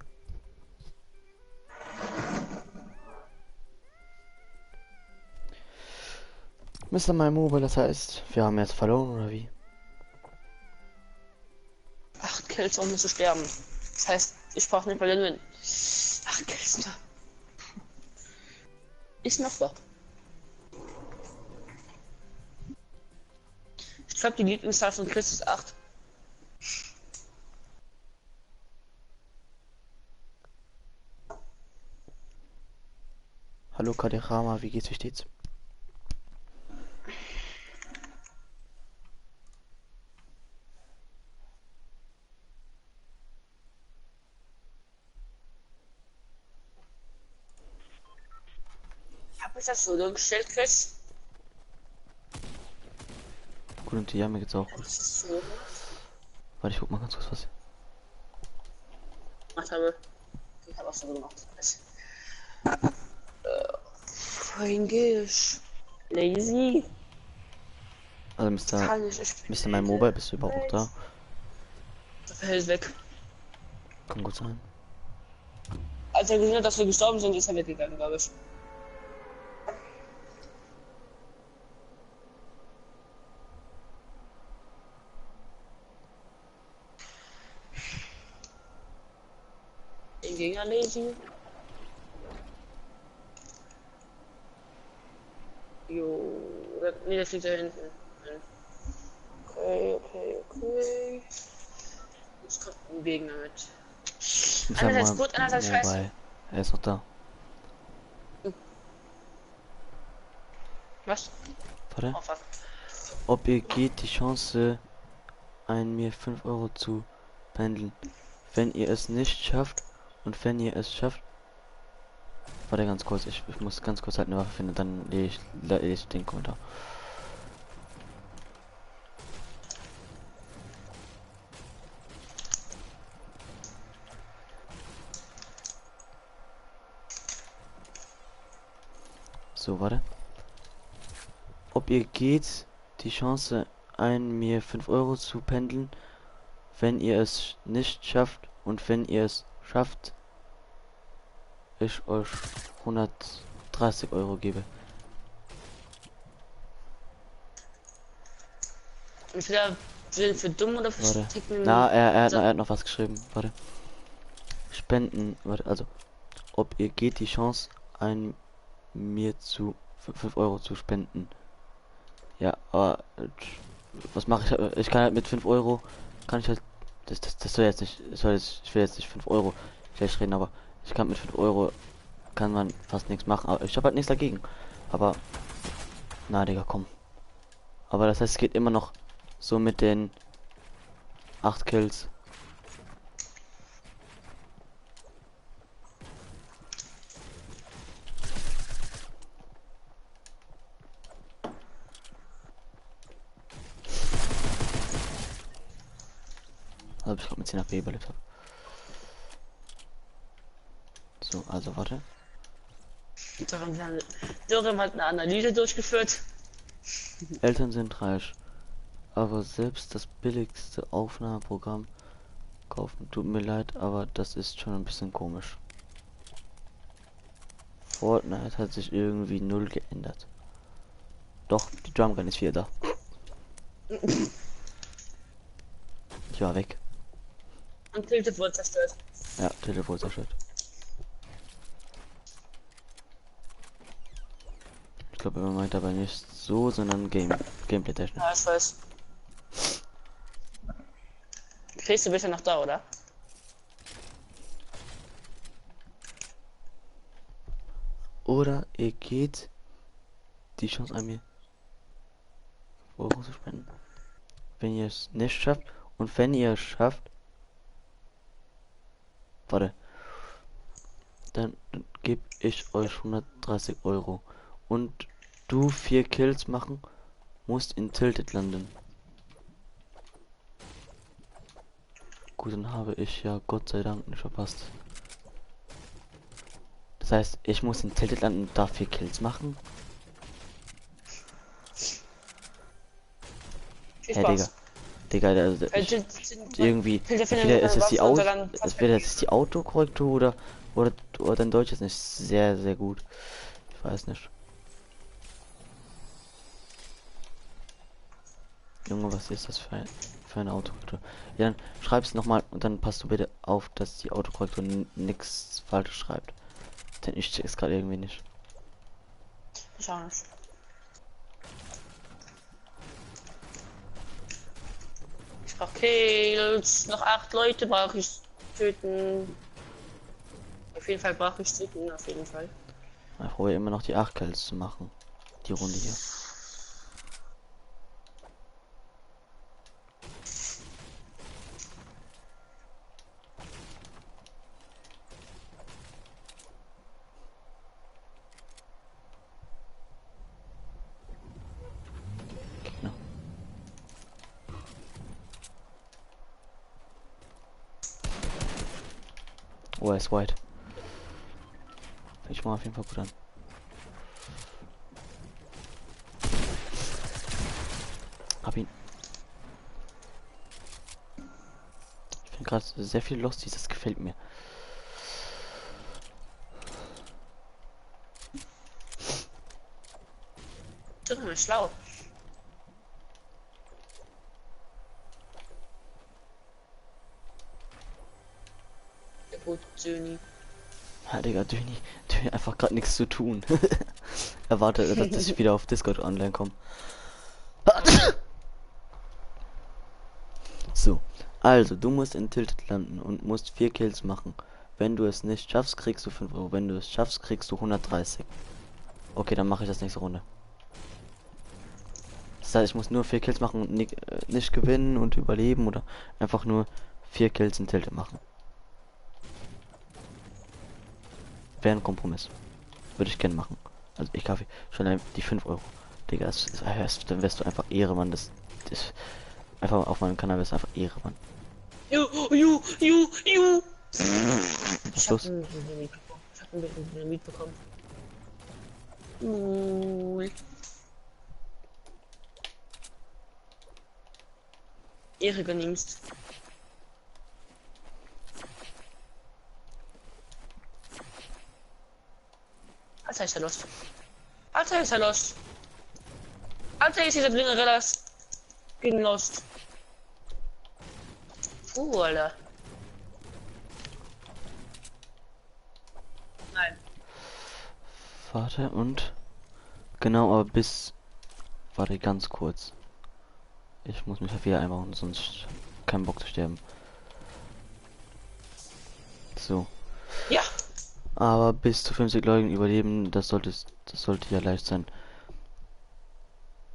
Mr. My Mobile, das heißt, wir haben jetzt verloren oder wie? 8 Kills ohne zu sterben. Das heißt, ich brauche nicht mal den Win. 8 Kills da. Ist noch da. Ich glaube, die Lieblingszahl von Chris ist 8. Hallo Kaderama, wie geht's, wie steht's? Hab ich das Solo gestellt, Chris? Gut, und ja, mir geht's auch gut. Das ist so. Warte, ich guck mal ganz kurz was. Ich habe auch so gemacht. Wohin gehst? Lazy. Also Mr. My Mobile, bist du überhaupt noch da? Der Hell ist weg. Kann gut sein. Als er gesehen hat, dass wir gestorben sind, ist er weggegangen, glaube ich. Den Gegner Lazy. Jo, nee, das liegt da hinten. Okay. Jetzt kommt ein Gegner mit. Einerseits gut, einerseits scheiße. Er ist noch da. Was? Warte. Oh, fuck. Ob ihr geht, die Chance, mir 5 Euro zu pendeln. Wenn ihr es nicht schafft und wenn ihr es schafft. Warte ganz kurz, ich muss ganz kurz halt eine Waffe finden, dann lese ich den Kommentar. So, warte. Ob ihr geht, die Chance, mir 5 Euro zu pendeln, wenn ihr es nicht schafft und wenn ihr es schafft, ich euch 130 Euro gebe. Entweder für dumm oder für Warte. Ticken. Na, er hat noch was geschrieben. Warte. Spenden. Warte, also. Ob ihr geht die Chance ein, mir zu 5 Euro zu spenden. Ja, aber was mache ich? Ich kann halt mit 5 Euro, kann ich halt, das soll jetzt nicht, ich will jetzt nicht 5 Euro schlecht reden, aber ich kann mit 5 Euro, kann man fast nichts machen, aber ich habe halt nichts dagegen. Aber, na Digga, komm. Aber das heißt, es geht immer noch so mit den 8 Kills. Also ich glaube mit 10 AP überlebt habe. So, also warte. Dürrem hat eine Analyse durchgeführt. Eltern sind reich, aber selbst das billigste Aufnahmeprogramm kaufen. Tut mir leid, aber das ist schon ein bisschen komisch. Fortnite hat sich irgendwie null geändert. Doch, die Drumgun ist wieder da. Ich war weg. Und Tilte wurde zerstört. Ja, Telefon zerstört. Ich glaube, er meint aber nicht so, sondern Gameplay technisch. Ja, ich weiß. Kriegst du bitte noch da, oder? Oder ihr geht die Chance an mir Euro zu spenden. Wenn ihr es nicht schafft und wenn ihr es schafft, warte, dann gebe ich euch 130 Euro. Und du 4 Kills machen, musst in Tilted landen. Gut, dann habe ich ja Gott sei Dank nicht verpasst. Das heißt, ich muss in Tilted landen und darf 4 Kills machen. Viel Hä, Digga. Spaß. Digga, also irgendwie, entweder ist es entweder ist es die Autokorrektur oder dein Deutsch ist nicht sehr, sehr gut. Ich weiß nicht. Junge, was ist das für eine Autokorrektur? Ja, dann schreib's nochmal und dann passt du bitte auf, dass die Autokorrektur nichts falsch schreibt. Denn ich check's gerade irgendwie nicht. Schau nicht. Ich brauch Kills. Noch 8 Leute brauche ich töten. Auf jeden Fall brauche ich töten, auf jeden Fall. Ich probiere immer noch die 8 Kills zu machen. Die Runde hier. Gegner. Oh, er ist white. Ich mache auf jeden Fall gut an. Hab ihn. Ich finde gerade sehr viel Losties, das gefällt mir. Dürrem ist schlau. Ja gut, Söni. Ja, Digga, Döni einfach gerade nichts zu tun. Erwartet, dass ich wieder auf Discord online komme. So, also du musst in Tilted landen und musst 4 Kills machen. Wenn du es nicht schaffst, kriegst du 5 Euro. Wenn du es schaffst, kriegst du 130. Okay, dann mache ich das nächste Runde. Das heißt, ich muss nur 4 Kills machen und nicht gewinnen und überleben oder einfach nur 4 Kills in Tilted machen. Wäre ein Kompromiss. Würde ich gerne machen. Also ich kaufe schon die 5 Euro. Digga, dann wärst du einfach Ehremann. Das einfach auf meinem Kanal wärst du einfach Ehremann. Ju. Was ist los? Ich hab ein bisschen Dynamit bekommen. Cool. Ehre genießt. Alter, ist er los. Alter, ist er los. Alter, ist dieser Blingerillas gegen Lost. Alter. Nein. Warte und genau, aber bis. Warte ganz kurz. Ich muss mich auf wieder einbauen, sonst kein Bock zu sterben. So. Ja. Aber bis zu 50 Leuten überleben, das sollte ja leicht sein.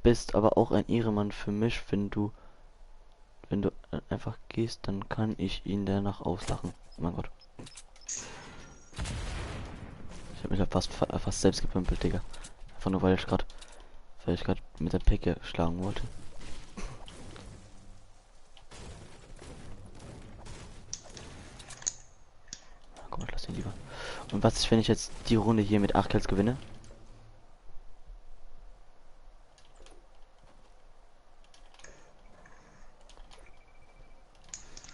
Bist aber auch ein Ehrenmann für mich, wenn du einfach gehst, dann kann ich ihn danach auslachen. Oh mein Gott. Ich habe mich ja fast selbst gepümpelt, Digga. Einfach nur weil ich gerade mit der Picke schlagen wollte. Komm, ich lass ihn lieber. Und was ist, wenn ich jetzt die Runde hier mit 8 Kills gewinne?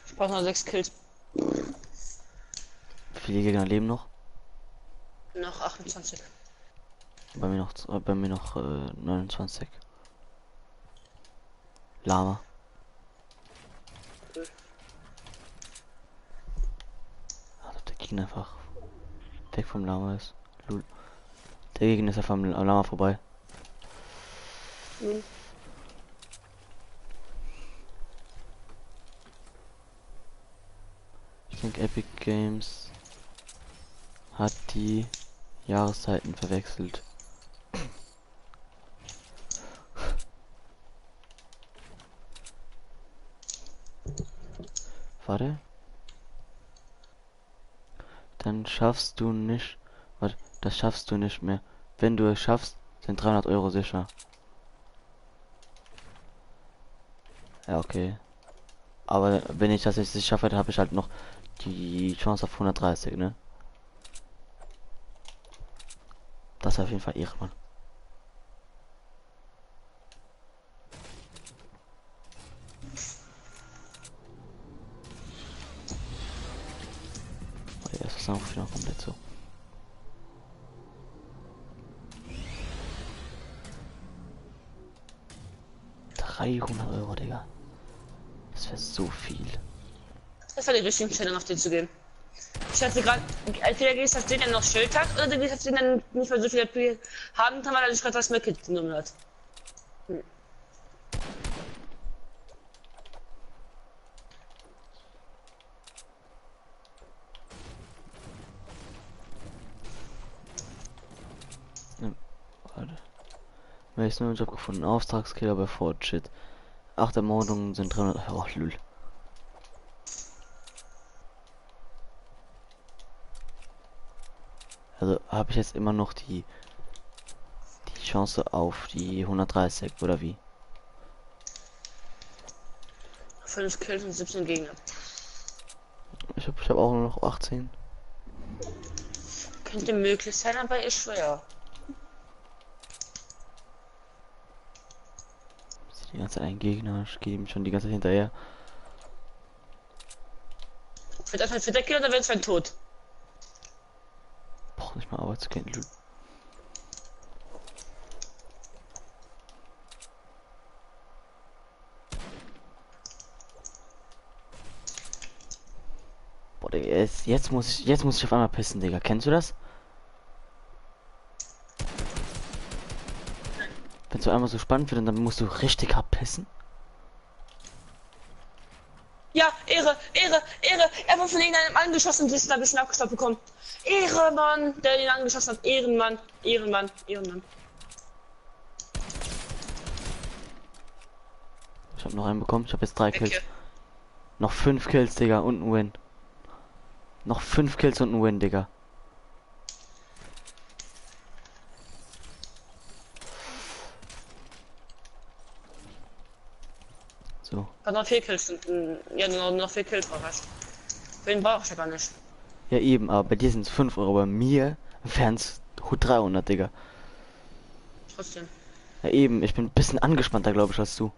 Ich brauche noch 6 Kills. Wie viele Gegner leben noch? Noch 28. Bei mir noch 29. Lama. Also der Gegner einfach weg vom Lama ist. Lul. Der Gegner ist einfach am Lama vorbei. Ich denke, Epic Games hat die Jahreszeiten verwechselt. Warte. Dann schaffst du nicht. Warte, das schaffst du nicht mehr. Wenn du es schaffst, sind 300 Euro sicher. Ja, okay. Aber wenn ich das jetzt nicht schaffe, dann habe ich halt noch die Chance auf 130, ne? Das ist auf jeden Fall ihre, Mann. Der erste Song noch komplett so. €300, Digga. Das wäre so viel. Das war die richtige Entscheidung, auf den zu gehen. Ich hatte gerade, entweder gehst du auf den, der noch Schild hat, oder du gehst auf den, der nicht mehr so viel AP haben kann, weil er sich gerade das Medkit genommen hat. Warte. Welches neuen Job gefunden? Auftragskiller bei Fortschritt. 8 Ermordungen sind 300. Oh, lul. Also habe ich jetzt immer noch die Chance auf die 130 oder wie? 5 Kills und 17 Gegner. Ich hab auch nur noch 18. Könnte möglich sein, aber ist schwer. Die ganze Zeit ein Gegner, ich gehe ihm schon die ganze Zeit hinterher. Wird das für der Kill oder wird es ein Tod? Brauch nicht mal Arbeit zu kennen. Boah, Digga, jetzt muss ich auf einmal pissen, Digga. Kennst du das? Wenn es so einmal so spannend wird, dann musst du richtig hart pissen. Ja, Ehre, Ehre, Ehre. Er war von irgendeinem angeschossen und ist da ein bisschen abgestoppt bekommen. Ehre, Mann, der ihn angeschossen hat. Ehrenmann, Ehrenmann, Ehrenmann. Ich habe noch einen bekommen. Ich habe jetzt 3 Kills. Okay. Noch 5 Kills, Digga, und ein Win. Noch 5 Kills und ein Win, Digga. So. Hat noch 4 Kills und ja, noch 4 Kills verrascht. Für ihn brauche ich ja gar nicht. Ja eben, aber bei dir sind es 5 Euro, bei mir wären es 300, Digga. Trotzdem. Ja eben, ich bin ein bisschen angespannter, glaube ich, als du.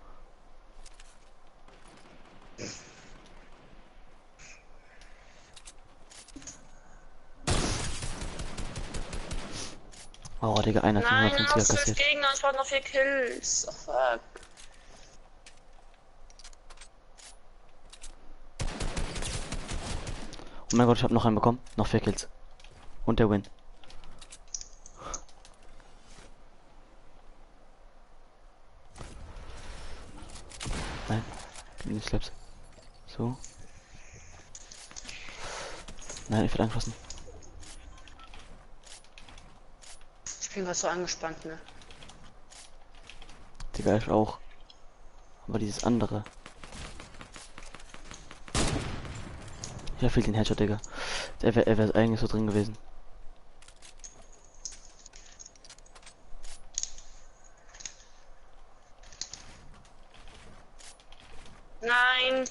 Digga, einer hat Nein, noch 150er 12 kassiert. Gegner, ich brauche noch 4 Kills. Oh fuck. Oh mein Gott, ich habe noch einen bekommen. Noch 4 Kills. Und der Win. Nein, nicht Slaps. So. Nein, ich werde angeschossen. Ich bin gerade so angespannt, ne? Digga, ich auch. Aber dieses andere. Ja, fehlt den Headshot, Digga. Er wäre eigentlich so drin gewesen. Nein.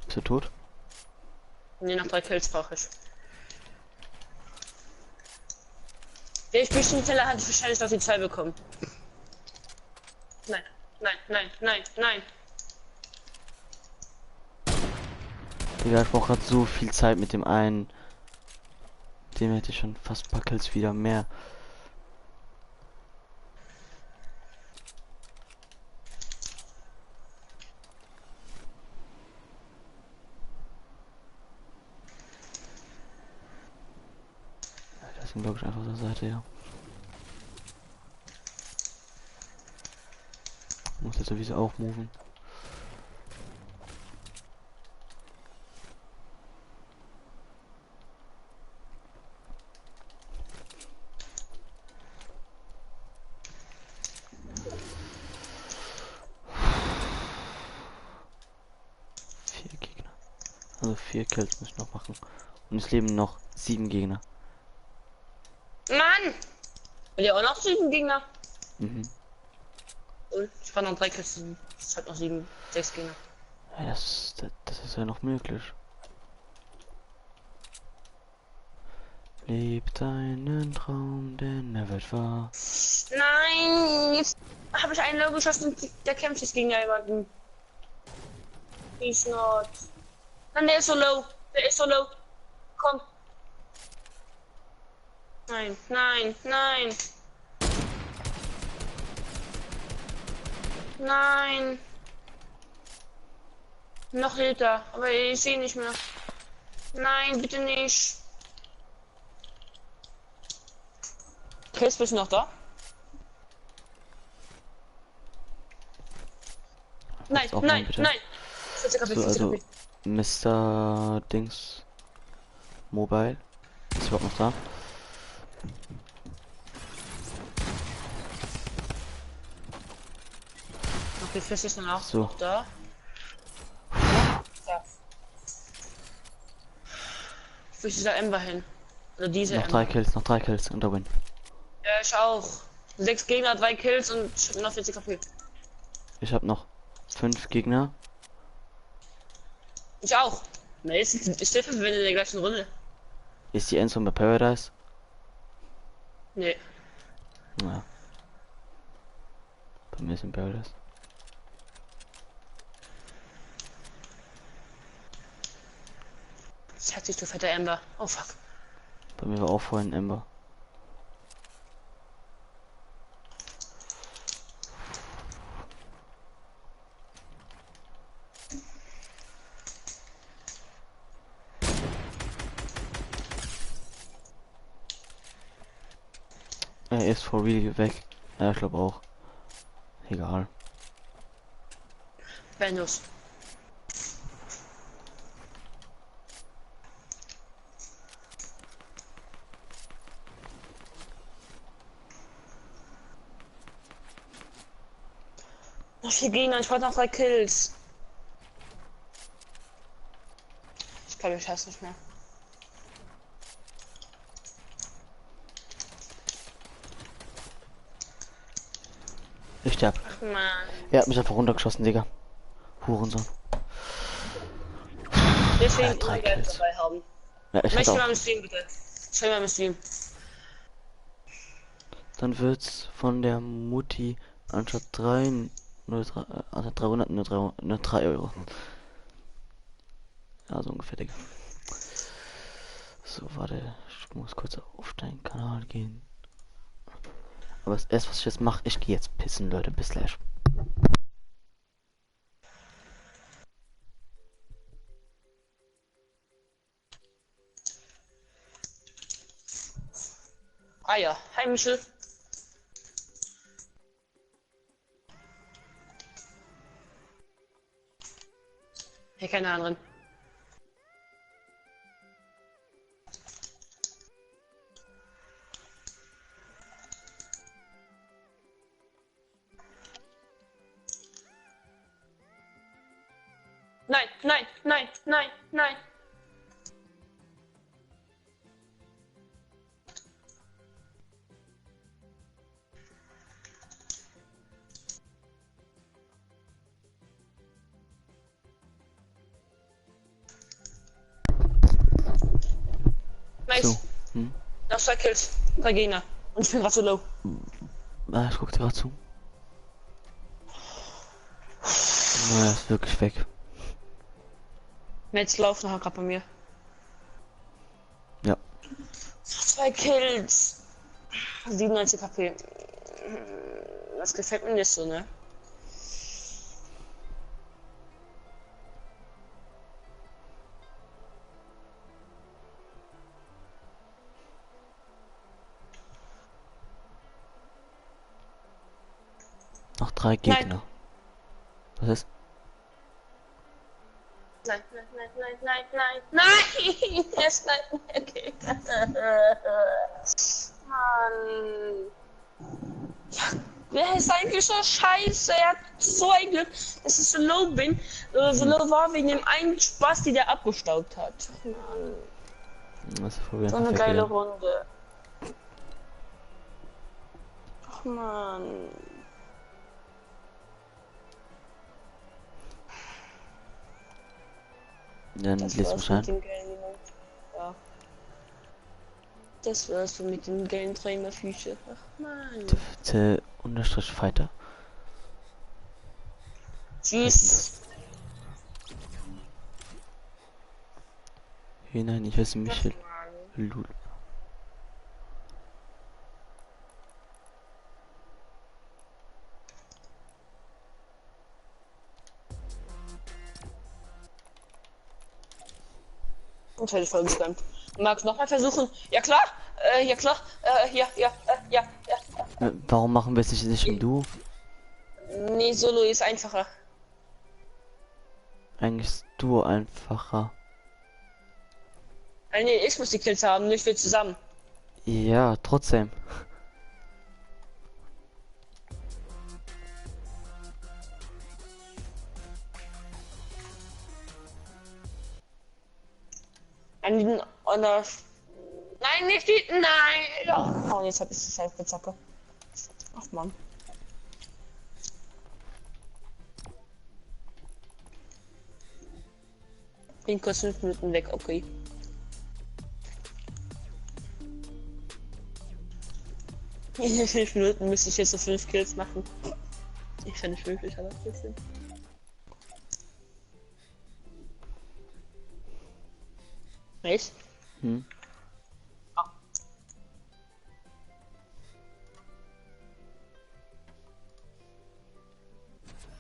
Ist er tot? Ne, noch 3 Kills brauche ich. Wäre ich ein bisschen schneller, hätte ich wahrscheinlich noch die 2 bekommen. Nein, nein, nein, nein, nein. Digga, ich brauche gerade so viel Zeit mit dem einen. Dem hätte ich schon fast ein paar Kills wieder mehr. Ja, das sind glaube ich einfach zur Seite, ja. Muss jetzt sowieso auch moven. Also 4 Kills muss ich noch machen. Und es leben noch 7 Gegner. Mann! Will ja auch noch 7 Gegner. Mhm. Und ich war noch 3 Kills. Es hat noch 7, 6 Gegner. Ja, das ist ja noch möglich. Leb deinen Traum, denn er wird wahr. Nein! Jetzt habe ich einen Low geschossen und der kämpft jetzt gegen jemanden. He's not. Nein, der ist so low. Der ist so low. Komm. Nein, nein, nein. Nein. Noch lebt er, aber ich sehe nicht mehr. Nein, bitte nicht. Chris, bist du noch da? Nein, Auch nein, mal bitte. nein. So, also Mr. Dings Mobile ist überhaupt noch da. Okay, Chris ist dann auch So. noch da. Ja. Wo ist dieser Ember hin? Oder diese Noch Ember? 3 Kills und der Win. Ja, ich auch. 6 Gegner, 3 Kills und noch 40 KP. Ich habe noch 5 Gegner. Ich auch. Na, jetzt ist Stefan in der gleichen Runde. Ist die Endzone bei Paradise? Nee. Ja. Bei mir ist in Paradise. Das hat sich du fetter Ember. Oh fuck. Bei mir war auch vorhin Ember. Er ist for real weg. Ja, ich glaube auch. Egal. Venus. Noch 4 Gegner, ich brauche noch 3 Kills. Ich glaube, ich hasse nicht mehr. Ich sterb. Ach man. Er hat mich einfach runtergeschossen, Digga. Hurensohn. Deswegen 3 Geld Kills. dabei haben. Ja, ich hätte Möchte auch. mal im Stream, bitte. Schau mal im Stream. Dann wird's von der Mutti anstatt 3 Nur also 300, nur 3 Euro. Ja, so ungefähr, Digga. So, warte, ich muss kurz auf deinen Kanal gehen. Aber das erste, was ich jetzt mache, ich gehe jetzt pissen, Leute. Bis gleich. Ah ja, hi Michel. Hey, keine anderen. Nein, nein, nein, nein, nein. Nice. So. Noch 2 Kills. 3 Gegner. Und ich bin gerade so low. Ah, ich guck dir gerade zu. Na, er ist wirklich weg. Jetzt laufen nachher gerade bei mir. Ja. 2 Kills. 97 KP. Das gefällt mir nicht so, ne? Noch 3 Gegner. Was ist? Nein, nein, nein, nein, nein, nein, nein! Yes, nein, okay. Mann. Ja, wer ist eigentlich so scheiße? Er hat so ein Glück, dass ich so low bin. So low war wegen dem einen Spaß, die der abgestaubt hat. Mann. Das ist voll So eine geile Runde. Ach man. Dann Das liest war's mich mit ein. dem geilen. Ja. Das war's so mit den geilen Träumerfüße. Ach man. Unterstrich Fighter. Tschüss. Hey, nein, ich heiße Michel. Lul. Ich hätte voll gespannt. Magst du noch mal versuchen? Ja klar. Ja klar. Ja. Warum machen wir es nicht im Duo? Nee, Solo ist einfacher. Eigentlich ist Duo einfacher. Nee, ich muss die Kills haben, nicht wir zusammen. Ja, trotzdem. An den oder nein, nicht die. Nein. Ja. Oh, jetzt hab ich die Scheißbezacke. Ach man. Bin kurz 5 Minuten weg, okay. In 5 Minuten müsste ich jetzt so 5 Kills machen. Ich finde es wirklich aber ein bisschen. Echt? Hm?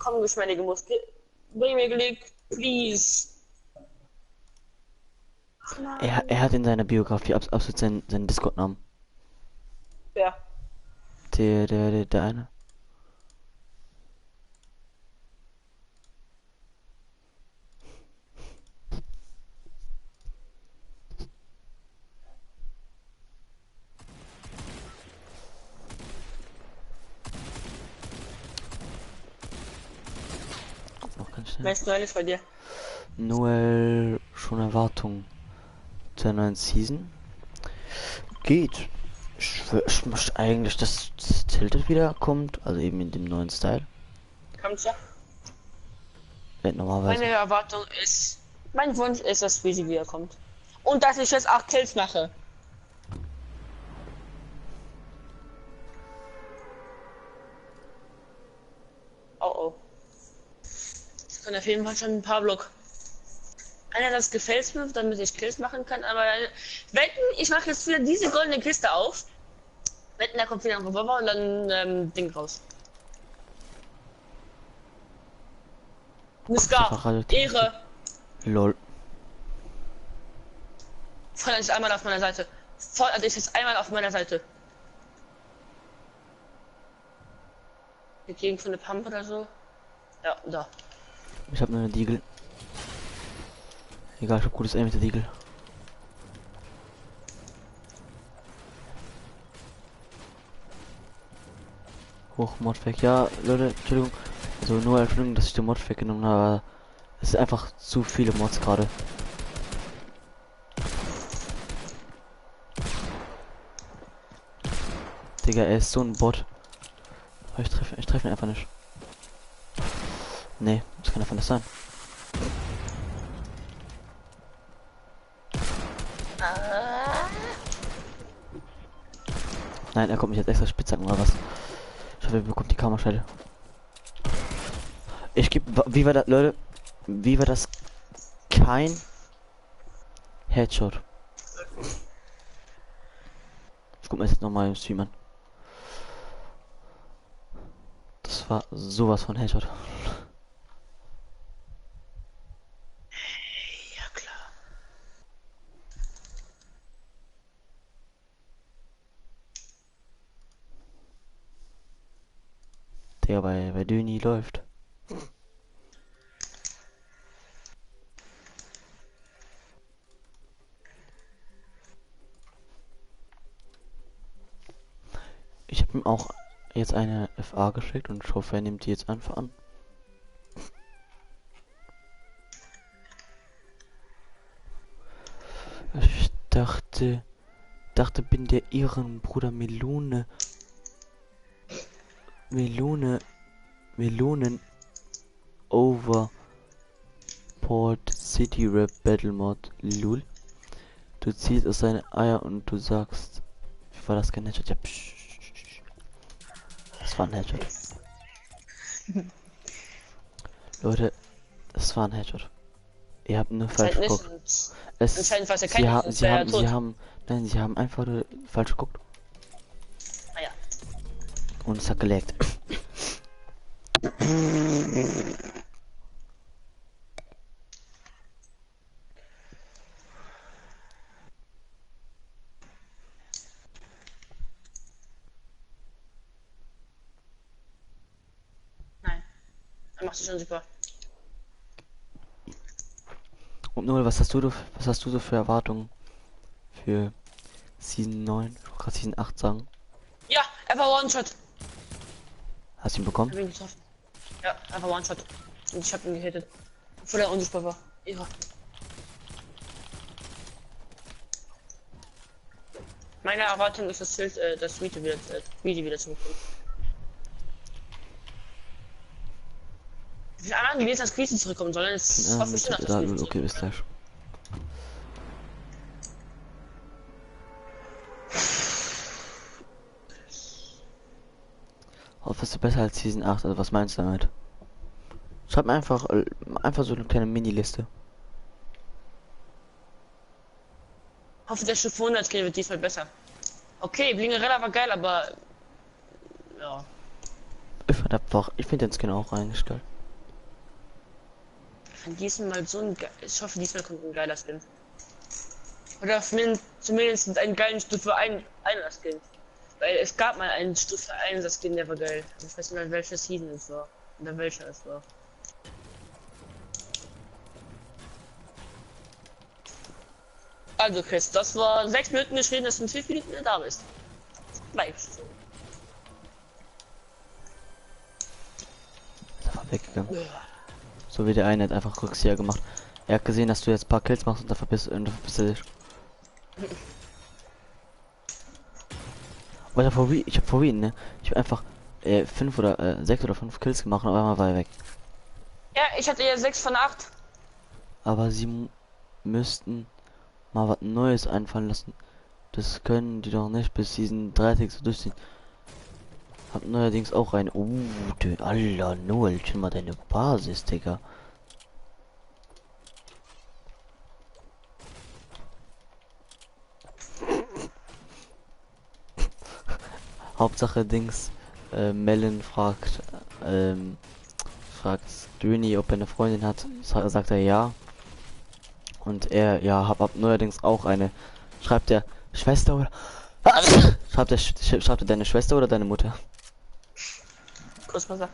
Komm, geschmeidige Muskel. Bring mir Glück, please. Er hat in seiner Biografie absolut seinen Discord-Namen. Ja. Der eine. Noch ganz schnell. Wer ist neulich bei dir? Noel, schon Erwartung zur neuen Season. Geht. Ich möchte eigentlich, dass Tilted wieder kommt, also eben in dem neuen Style. Kommt's ja. Normalerweise. Meine Erwartung ist, mein Wunsch ist, dass Freezy wiederkommt. Und dass ich jetzt 8 Kills mache. Oh oh. dann auf jeden Fall schon ein paar Block. Einerseits gefällt mir, damit ich Kills machen kann, aber wetten, ich mache jetzt wieder diese goldene Kiste auf. Wetten, da kommt wieder ein Revolver und dann Ding raus. Niska, Ehre. Lol. Voll ist einmal auf meiner Seite. Voll ist jetzt einmal auf meiner Seite. Wir kriegen von der Pump oder so. Ja, da. Ich habe eine Diegel. Egal, ich hab gutes Aim mit der Diegel. Hoch, Mod weg. Ja, Leute, Entschuldigung. Also nur Entschuldigung, dass ich den Mod weggenommen habe. Es ist einfach zu viele Mods gerade. Digga, er ist so ein Bot. Aber ich treffe ihn einfach nicht. Nee, das kann einfach nicht sein. Nein, er kommt mich jetzt extra Spitzhacken oder was? Ich hoffe, er bekommt die Kammerschelle. Ich gebe, wie war das, Leute? Wie war das? Kein Headshot. Ich guck mir jetzt nochmal im Stream an. Das war sowas von Headshot. Ja, klar. Der bei Döni läuft. Ich habe ihm auch jetzt eine FA geschickt und ich hoffe, er nimmt die jetzt einfach an. Ich dachte, bin der ihren Bruder Melonen over Port City Rap Battle Mod Lul. Du ziehst aus seine Eier und du sagst, wie war das kein Headshot? Ja, psch. Das war ein Headshot. Leute, das war ein Headshot. Ihr habt nur falsch geguckt. Anscheinend war es ja kein sie haben einfach nur falsch geguckt. Ah ja. Und es hat gelegt. Nein. Dann machst du schon super. Und Noel, was hast du so für Erwartungen für Season 9? Ich wollte gerade Season 8 sagen. Ja, einfach One-Shot. Hast du ihn bekommen? Hab ihn getroffen. Ja, einfach One-Shot. Und ich hab ihn gehittet. Obwohl er unsichtbar war. Ja. Meine Erwartung ist, dass Schild, das Tweety wieder zurückkommt. Ich habe einmal gelesen, dass Tweety zurückkommen soll. Es hoffe ich, dass das okay, bis gleich. Hoffst du besser als Season 8? Also was meinst du damit? Schreib mir einfach so eine kleine Mini-Liste. Hoffe, der Schiff 100 Kill wird diesmal besser. Okay, Blingerella war geil, aber ja. Ich finde den Skin auch eigentlich geil. Von diesmal so ein ich hoffe, diesmal kommt ein geiler Skin. Oder zumindest einen geilen Stufe 1 Skin. Weil es gab mal einen Stufe 1 Skin, der war geil. Ich weiß nicht mehr, welcher Season es war. Oder welcher es war. Also Chris, das war 6 Minuten geschrieben, dass du in 5 Minuten wieder da bist. Bleibst du. Ist einfach weggegangen. So wie der eine hat einfach Rückzieher gemacht. Er hat gesehen, dass du jetzt ein paar Kills machst und dafür bist du dich. Aber ich hab vorhin, ne? Ich hab einfach 5 oder 6 oder 5 Kills gemacht und auf einmal war er weg. Ja, ich hatte ja 6 von 8. Aber sie müssten mal was Neues einfallen lassen. Das können die doch nicht bis diesen 30 so durchziehen. Hab neuerdings auch ein. Alter, Noel, schon mal deine Basis, Digga. Hauptsache Dings, Melon fragt Döni, ob er eine Freundin hat. Sagt er ja. Und er, ja, hab neuerdings auch eine. Schreibt er Schwester oder schreibt er deine Schwester oder deine Mutter? Großmutter.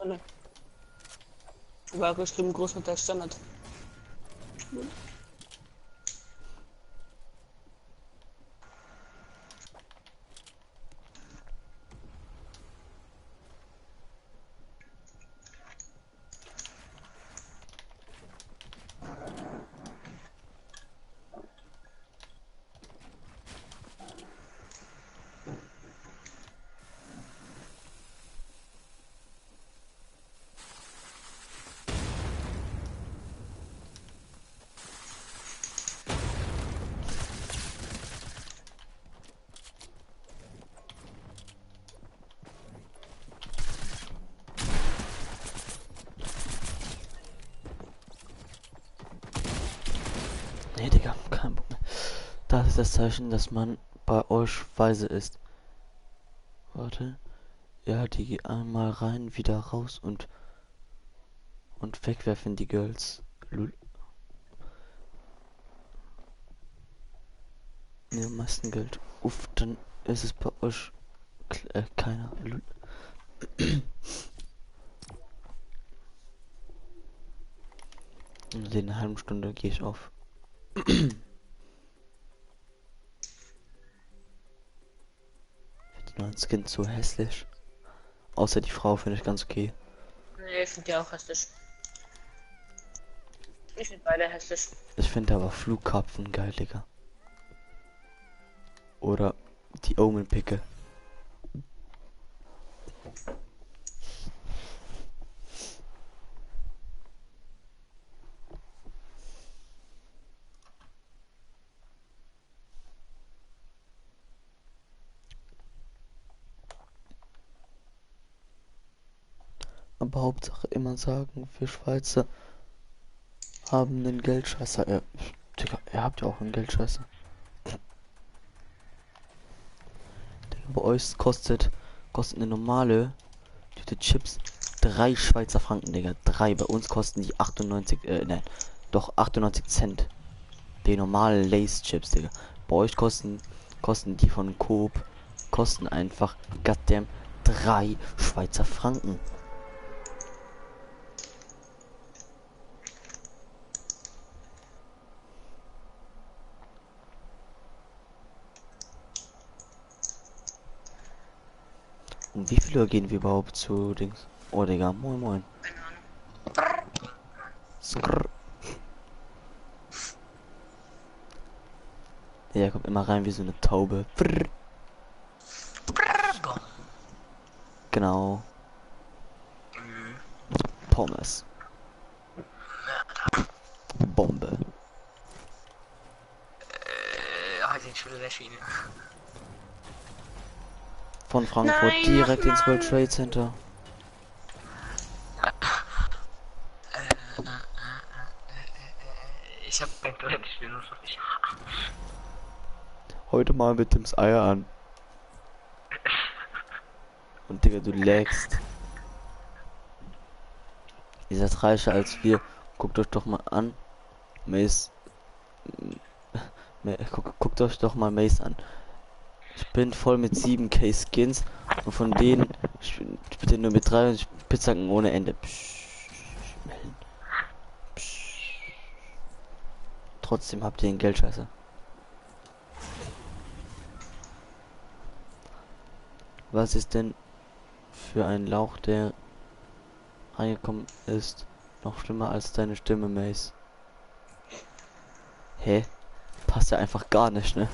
Oh ne. War geschrieben Großmutter Standard. Nee, Digga, kein Bock mehr. Das ist das Zeichen, dass man bei euch weise ist. Warte. Ja, die einmal rein, wieder raus und wegwerfen die Girls. Lul. Nee, am meisten Geld. Uff, dann ist es bei euch keiner. Lul. In einer halben Stunde gehe ich auf. Neuen Skin zu hässlich. Außer die Frau finde ich ganz okay. Nee, ich finde die auch hässlich. Ich finde beide hässlich. Ich finde aber Flugkarpfen geil, Digga. Oder die Omen-Picke. Aber Hauptsache immer sagen, wir Schweizer haben einen Geldscheißer. Digga, ihr habt ja auch einen Geldscheißer. Digga, bei euch kostet eine normale Tüte Chips 3 Schweizer Franken, Digga. 3. Bei uns kosten die 98, nein, doch 98 Cent. Die normalen Lace Chips, Digga. Bei euch kosten die von Coop, kosten einfach goddamn 3 Schweizer Franken. Um wie viel Uhr gehen wir überhaupt zu Dings? Oh, Digga, moin moin. Skrrr. Der kommt immer rein wie so eine Taube. Frrr. Genau. Pommes. Bombe. Heute in Schule der Schiene. Von Frankfurt Nein, direkt mach ins World mal. Trade Center. Ich hab mein Toilette, ich will nur noch nicht. Heute mal mit Tims Eier an. Und Digga, du lagst. Ihr seid reicher als wir. Guckt euch doch mal an. Mace. Guckt euch doch mal Mace an. Ich bin voll mit 7k Skins. Und von denen ich bin nur mit 3 Spitzhacken ohne Ende. Trotzdem habt ihr einen Geldscheißer. Was ist denn für ein Lauch, der reingekommen ist, noch schlimmer als deine Stimme, Mace? Hä? Passt ja einfach gar nicht, ne?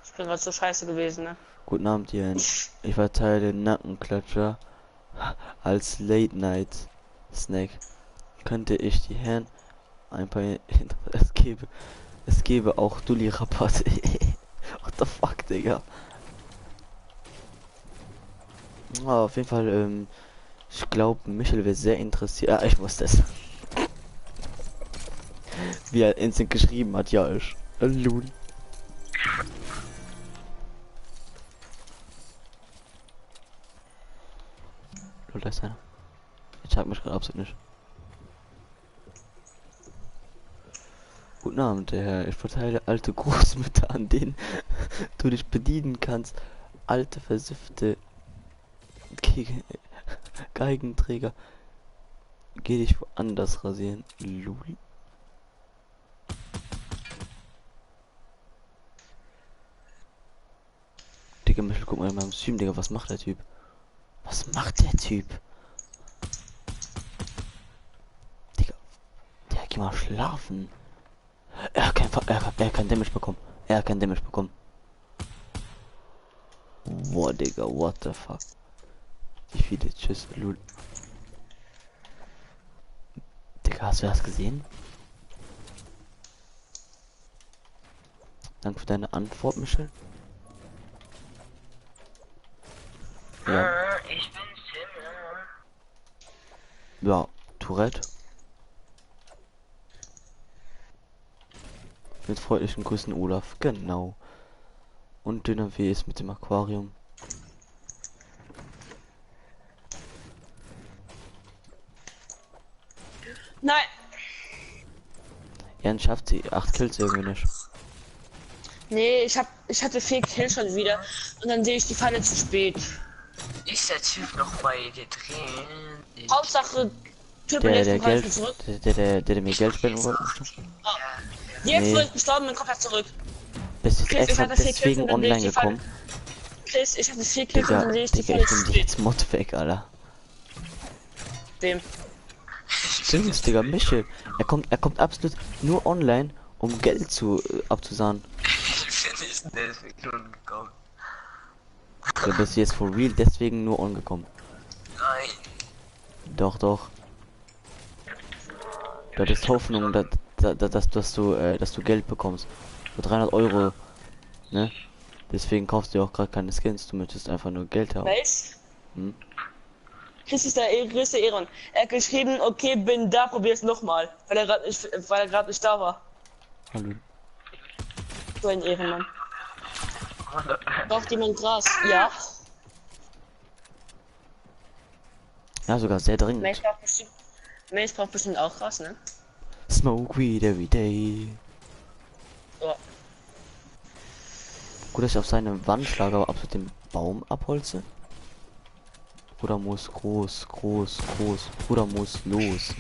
Ich bin gerade so scheiße gewesen, ne? Guten Abend, Jens. Ich verteile Nackenklatscher als Late Night Snack. Könnte ich die Herren ein paar es gebe auch Dulli-Rabatt. What the fuck, Digga? Auf jeden Fall, ich glaube, Michel wäre sehr interessiert. Ah, ich muss das. wie er instant geschrieben hat, ja, ich. Lul. Lul, da ist einer. Ich zeig mich gerade absolut nicht. Guten Abend, Herr. Ich verteile alte Großmütter, an denen du dich bedienen kannst. Alte, versiffte Geigenträger. Geh dich woanders rasieren. Lul. Digga, Michel, guck mal in meinem Stream, Digga, was macht der Typ? Was macht der Typ? Digga, der geh mal schlafen. Er kann Damage bekommen. Er kann Damage bekommen. Boah, Digga, what the fuck? Wie viele Tschüss, lul. Digga, hast du das gesehen? Danke für deine Antwort, Michel. Ja. Ich bin Simon. Ja, Tourette. Mit freundlichen Grüßen, Olaf. Genau. Und dünner W ist mit dem Aquarium. Nein! Jan schafft sie 8 Kills irgendwie nicht. Nee, ich hatte 4 Kills schon wieder. Und dann sehe ich die Falle zu spät. Ist der Typ noch bei dir drin? Hauptsache, Typ Der lässt den Geld, zurück. der mir Geld spenden wollte. Jetzt Nee. wird gestorben, mein Kopf hat zurück. Bist jetzt Chris, ich extra hatte 4 Kills deswegen und dann sehe ich online die Falle. gekommen. Chris, ich hatte 4 Kills und Digga, dann sehe ich die Digga, Falle ich zu nehm dich spät. jetzt Mod weg, Alter. Wem? Stimmt's, Digga, Michel. Er kommt absolut nur online, um Geld abzusahnen. Ist der schon gekommen? Du bist jetzt for real deswegen nur angekommen. Nein. Doch, doch. Du hattest Hoffnung, dass du Geld bekommst. Für 300 Euro, ne? Deswegen kaufst du auch gerade keine Skins. Du möchtest einfach nur Geld haben. Weiß? Hm? Chris ist der größte Ehrenmann. Er hat geschrieben, okay, bin da, probier's nochmal. Weil er gerade nicht da war. Hallo. So ein Ehrenmann. Braucht jemand Gras? Ja. Ja, sogar sehr dringend. Mensch braucht bestimmt auch Gras, ne? Smoke weed every day. Ja. Gut, dass ich auf seine Wand schlage, aber absolut den Baum abholze. Bruder muss groß. Bruder muss los.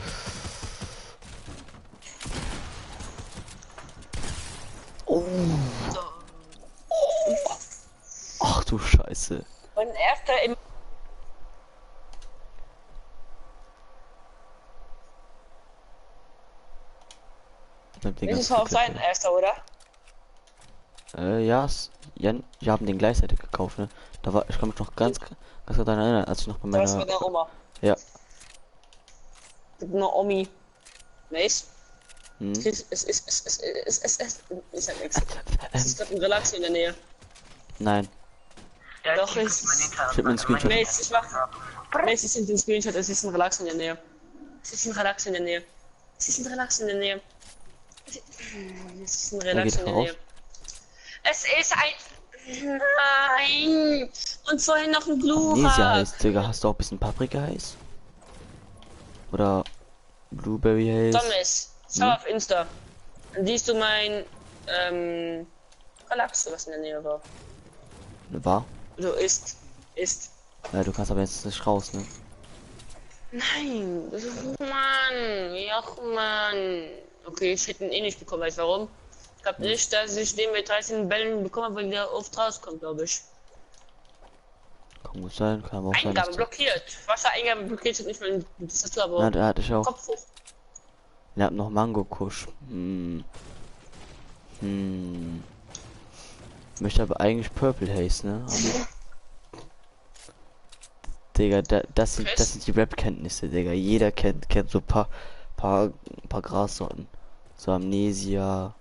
Oh. Ach du Scheiße. Und erster im. Das war auch sein erster, oder? Ja, Jan, wir haben den gleichzeitig gekauft, ne? Da war, ich kann mich noch ganz daran erinnern, als ich noch bei meiner. Das war der Oma. Ja. Eine Omi. Nice. Hm. Es ist halt nichts. Es ist gerade ein Relax in der Nähe. Nein. Der Doch, Typ ist- ist mein Hinterhalt. Schick mir einen Screenshot. Mace, ich mach. Mace, ich sind den Screenshot, es ist ein Relax in der Nähe. Es ist ein Relax in der Nähe. Es ist ein Relax in der Nähe. Es ist ein Relax geht in der raus. Nähe. Es ist ein. Nein! Und vorhin noch ein Amnesia Glurak. heißt, Digga. Hast du auch ein bisschen Paprika-Eis? Oder Blueberry-Eis? Thomas, schau auf Insta. Dann siehst du mein. Relax, was in der Nähe war. War? Du isst. Ja, du kannst aber jetzt nicht raus, ne? Nein, Mann, ja, Mann. Okay, ich hätte ihn eh nicht bekommen, weißt du warum? Ich glaube nicht, dass ich den mit 13 Bällen bekomme, weil der oft rauskommt, glaube ich. Kann gut sein, kann aber auch sein. Eingabe dass blockiert. Wassereingabe blockiert hat nicht mal die Tastatur, aber Ja, da hatte ich auch. Kopf hoch. Er hat noch Mango-Kusch. Möchte aber eigentlich Purple Haze, ne? Aber Digga, das sind die Rap-Kenntnisse, Digga. Jeder kennt so paar Grassorten. So Amnesia.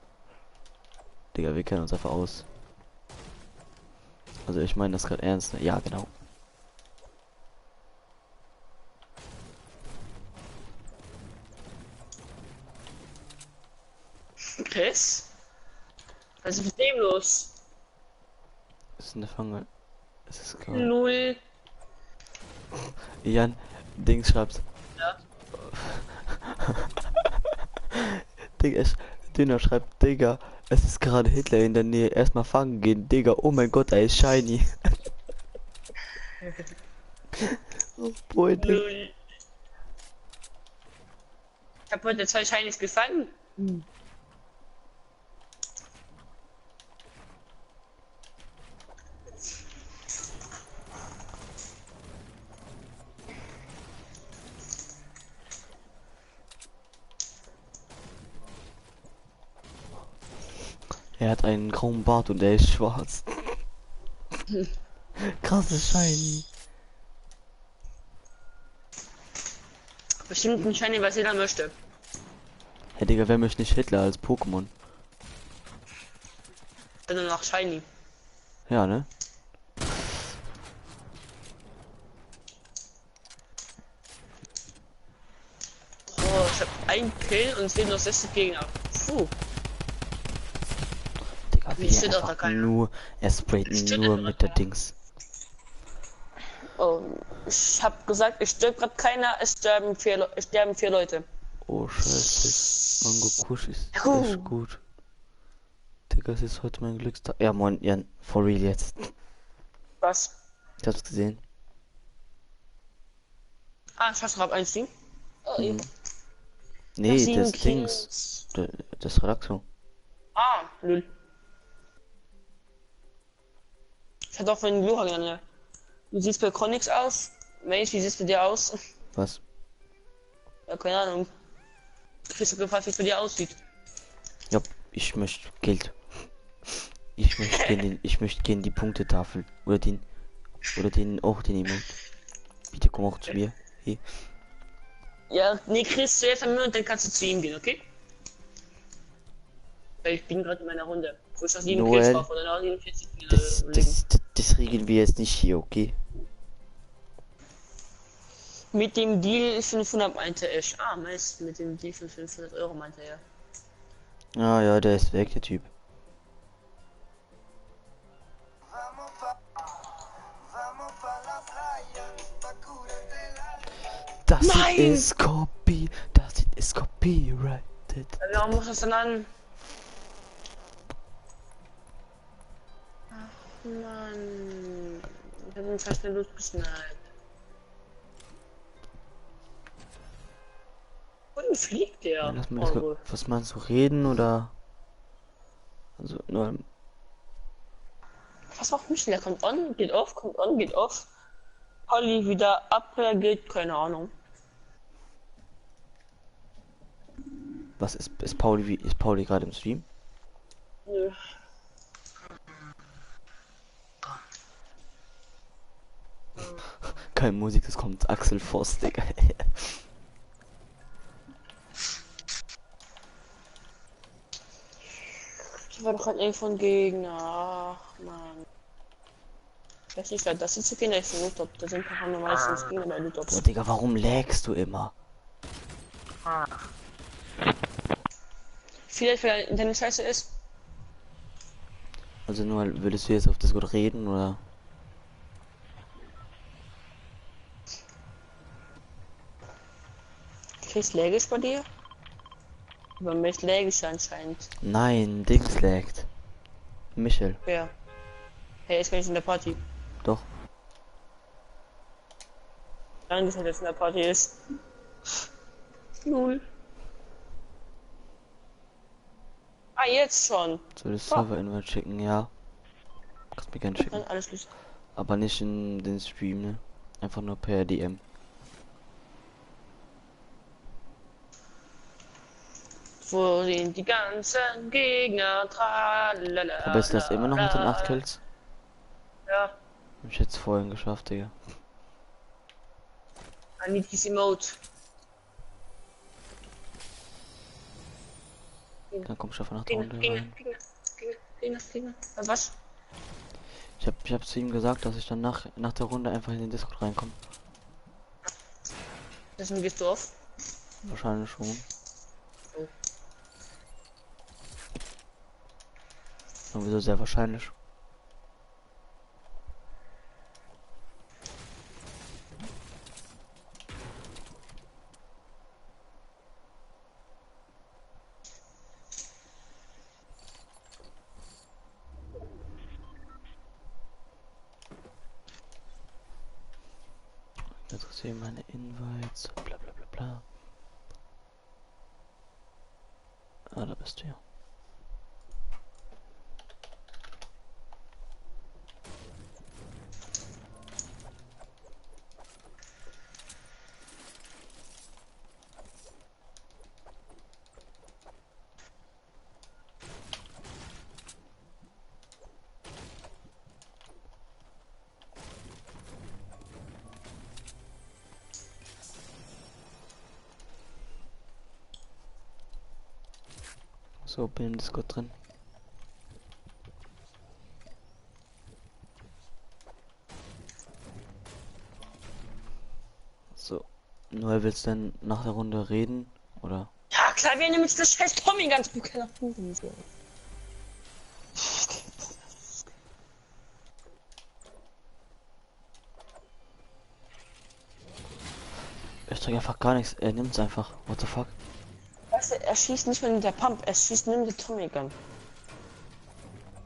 Digga, wir kennen uns einfach aus. Also ich meine das gerade ernst, ne? Ja, genau. Chris? Was ist mit dem los? Das ist eine Fange. Es ist klar. Null. Jan, Dings schreibt. Ja. Digga, Dünner schreibt, Digga, es ist gerade Hitler in der Nähe. Erstmal fangen gehen, Digga. Oh mein Gott, er ist shiny. Oh boy, Digga. Null. Ich habe heute 2 Shinies gefangen. Er hat einen grauen Bart und er ist schwarz. Krasses Shiny. Bestimmt ein Shiny, was jeder möchte. Hey Digga, wer möchte nicht Hitler als Pokémon? Dann nur noch Shiny. Ja, ne? Oh, ich hab einen Kill und es fehlen noch 60 Gegner. Puh. Digga, wie Wie steht er auch da einfach keiner? nur, er sprayt Steht nur da mit der keiner? Dings. Oh, ich hab gesagt, es stirbt gerade keiner, es sterben 4 Leute. Oh scheiße. Mango Kusch ist echt Juhu. gut. Digga, es ist heute mein Glückstag. Ja moin, Jan, for real jetzt. Was? Ich hab's gesehen. Ah, ich hasse gerade ein Ding. Oh, Mhm. ja. Nee, 7 das Dings. Kills. Das Redaktion. Ah, lol. Ich hatte auch von den Lucha genannt. Du siehst bei Chronix aus. Mensch, wie siehst du dir aus? Was? Ja, keine Ahnung. Ich hab gefragt, wie es bei dir aussieht. Ja, ich möchte Geld. Ich möchte gerne die Punktetafel. Oder den auch den Emote. Bitte komm auch zu mir. Hey. Ja, nee, Chris, zuerst einmal und dann kannst du zu ihm gehen, okay? Weil ich bin gerade in meiner Runde. Wo ich noch 7 Kills Noel, drauf oder noch 47 das regeln wir jetzt nicht hier, okay? Mit dem Deal 500 meinte ich. Ah, meist mit dem Deal für 500 Euro meinte er. Ah ja, der ist weg, der Typ. Das Nein! ist Copy, das ist copyrighted. Warum muss das dann an? Ach Mann. Ich hab ihn fast in die Luft geschnallt. Wohin fliegt Ja, der? lass mal Oh, was meinst du, reden oder? Also nur was macht mich? Der kommt on, geht off, kommt on, geht off. Holly wieder ab, geht, keine Ahnung. was ist Pauli gerade im Stream? Nö. Keine Musik, das kommt Axel Voss, Digga. Ich war doch halt irgendwo ein Gegner. Ach man. Ich weiß nicht, wer das ist. Okay, das ist ein Lootop. Da sind haben wir meistens Gegner bei Boah, Lootops. Digga, warum lagst du immer? Vielleicht, weil dein Internet scheiße ist. Also nur, würdest du jetzt auf Discord reden oder? Chris, lägisch bei dir? Bei mir ist lägisch anscheinend. Nein, Dings laggt. Michel, Wer? Hey, ist gar nicht in der Party. doch. Danke, dass er jetzt in der Party ist. Null. Ah, jetzt schon. Soll das Server Invite schicken, ja. Kannst mir gerne schicken. Dann alles gut. Aber nicht in den Stream, ne? Einfach nur per DM. Wo sind die ganzen Gegner? Tralalala. Aber ist das immer noch mit den 8 Kills? Ja, Hab ich jetzt vorhin geschafft, Digga. I need this Emote. Dann komm ich einfach nach der Runde rein. Gegner. Was? Ich hab zu ihm gesagt, dass ich dann nach der Runde einfach in den Discord reinkomme. Deswegen gehst du auf. Wahrscheinlich schon. Sowieso sehr wahrscheinlich. Interessieren meine Invites, bla bla bla bla. Ah, da bist du ja. So, bin in Discord drin. So. Noel, willst du denn nach der Runde reden? Oder? Ja, klar, wir nehmen jetzt das scheiß Tommy ganz gut. Ich drücke einfach gar nichts. Er nimmt's einfach. What the fuck? Weißt du, er schießt nicht mehr mit der Pump, er schießt nur mit der Tommy Gun.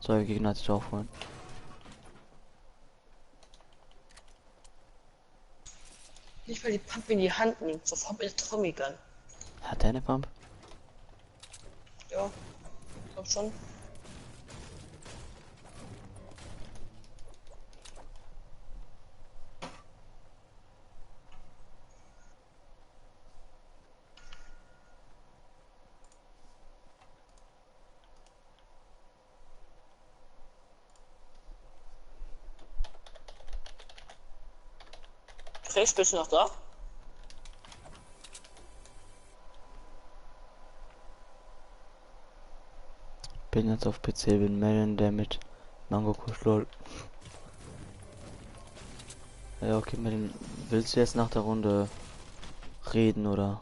So, der Gegner hat sich aufholen. Nicht mal die Pump in die Hand nimmt, sofort mit der Tommy Gun. Hat der eine Pump? Ja, glaub schon. Chris, bist du noch da? Bin jetzt auf PC, bin Melon, der mit Mango Kusch, lol. Ja, okay, Melon, willst du jetzt nach der Runde reden, oder?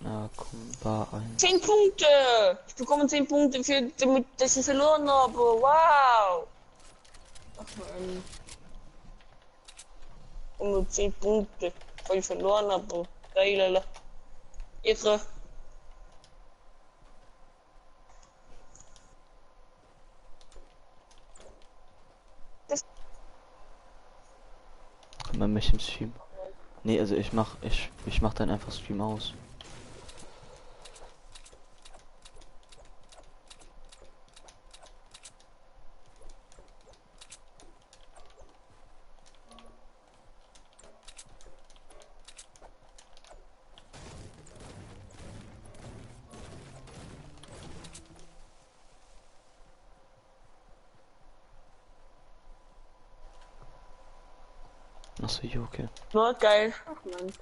Na, komm, war ein. 10 Punkte! Ich bekomme 10 Punkte für damit, dass ich verloren habe. Wow! Ach man. Und nur 10 Punkte, weil ich verloren habe. Geil, Alter. Irre. Man mich im Stream. Nee, also ich mach dann einfach Stream aus. Achso, jo, okay. War geil. Ach man.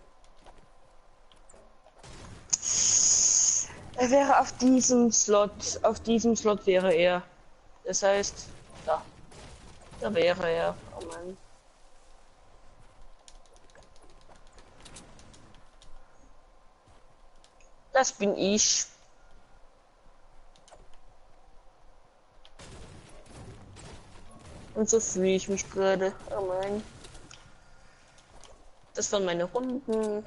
Er wäre auf diesem Slot wäre er. Das heißt, da wäre er. Oh Mann. Das bin ich. Und so fühle ich mich gerade. Oh Mann. Das waren meine Runden.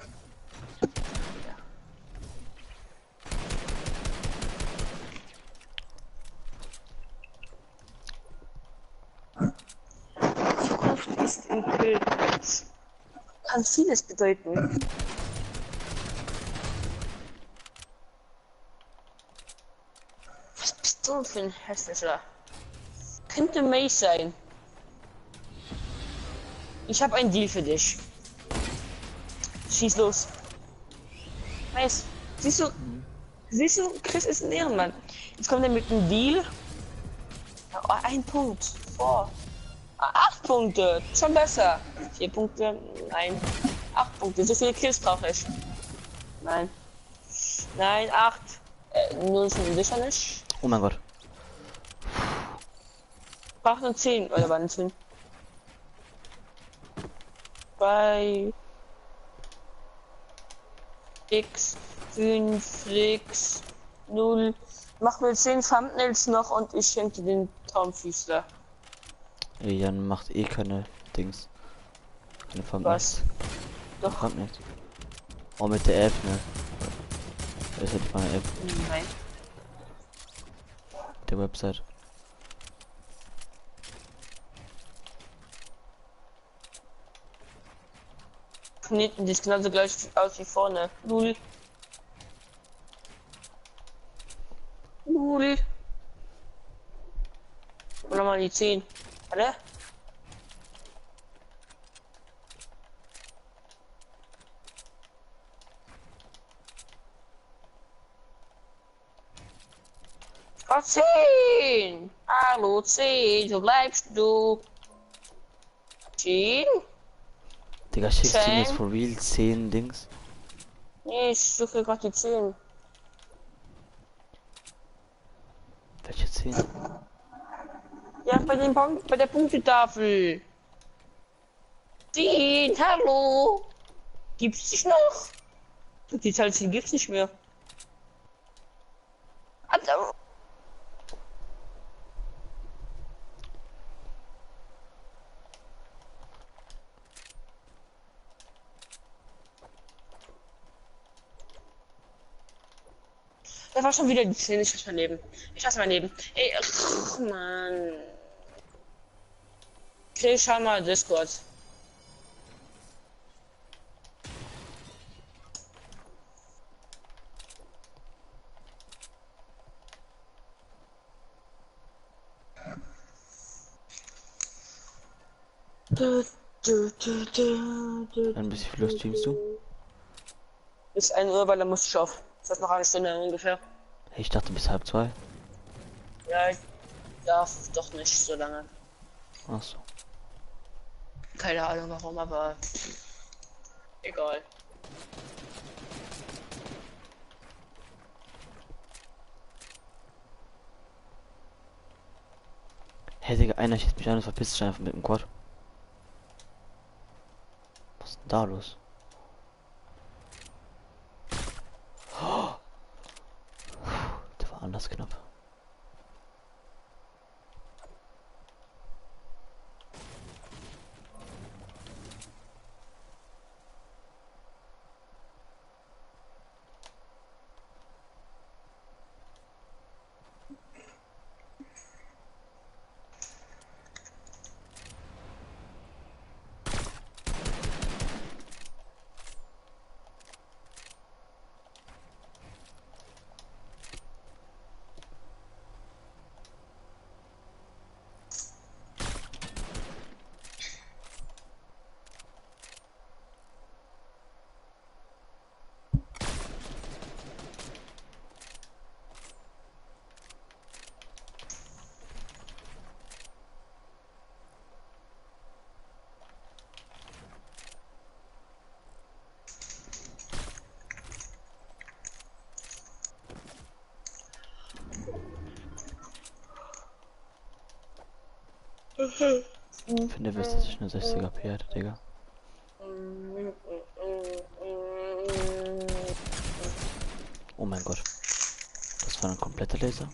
Zukunft ist im Pilz. Kann vieles bedeuten. Was bist du für ein Hässlicher? Könnte May sein. Ich habe einen Deal für dich. Schieß los. Nice. Siehst du, Chris ist ein Ehrenmann. Jetzt kommt er mit einem Deal. Oh, ein Punkt. Oh. 8 Punkte. Schon besser. 4 Punkte. Nein. 8 Punkte. So viele Kills brauche ich. Nein. Nein, 8. 0 schon sicher nicht. Oh mein Gott. Braucht nur 10. Oder waren es 10? Bei X, 5, 6, 0. Mach mir 10 Thumbnails noch und ich schenke dir den Traumfüßler. Ey, Jan macht eh keine Dings. Keine Was? Thumbnails. Doch. Thumbnails. Oh, mit der App, ne? Das ist jetzt meine App, Nein. der Website. Von hinten sieht genauso gleich aus wie vorne. 0. 0. Und nochmal die 10. Warte. Oh, 10! Hallo 10, wo bleibst du? 10? Digga, schickst du mir jetzt Zehn. for real 10 Dings? Nee, ich suche gerade die 10. Welche 10? Ja, bei der Punktetafel. 10, hallo? Gibt's dich noch? Die Zahl 10 gibt's nicht mehr. Alter. Das war schon wieder die 10, ich hasse mein Leben. Ich hasse mein Leben. Ey, ach, Mann. Okay, schau mal Discord. Dann bis wie viel streamst du? Bis 1 Uhr, weil da muss ich auf. Das ist noch eine Stunde ungefähr. Hey, ich dachte bis halb 2. Ja, ich darf doch nicht so lange. Ach so. Keine Ahnung warum, aber egal. Hey, Digga, einer schießt mich an und verpisst sich einfach mit dem Quad. Was ist denn da los? Oh. Der war anders knapp. Ich finde, wisst dass ich eine 60er P hatte, Digga. Oh mein Gott. Das war ein kompletter Laser.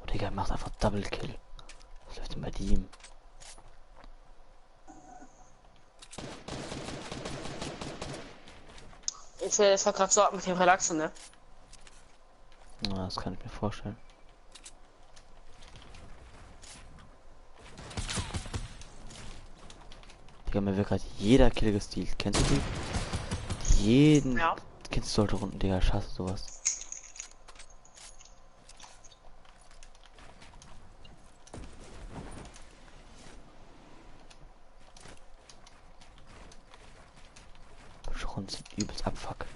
Oh, Digga, er macht einfach Double Kill. Was läuft denn bei ihm? Das war gerade so ab mit dem Relaxen, ne? Na, das kann ich mir vorstellen. Digga, mir wird gerade jeder Kill gestealt. Kennst du die? Jeden. Ja. Kennst du solche Runden, Digga, ich hasse sowas. mache uns übelst abfuck.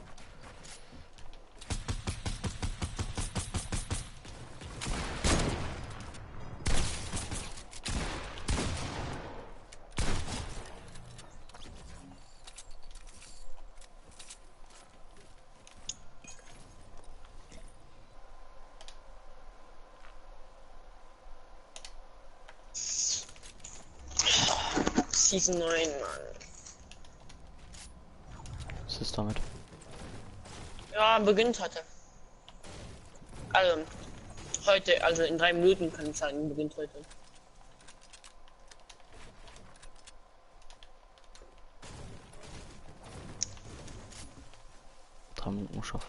Season 9, Mann. Was ist damit? Ja, beginnt heute. Also, heute, also in 3 Minuten kann ich sagen, beginnt heute. Schaff.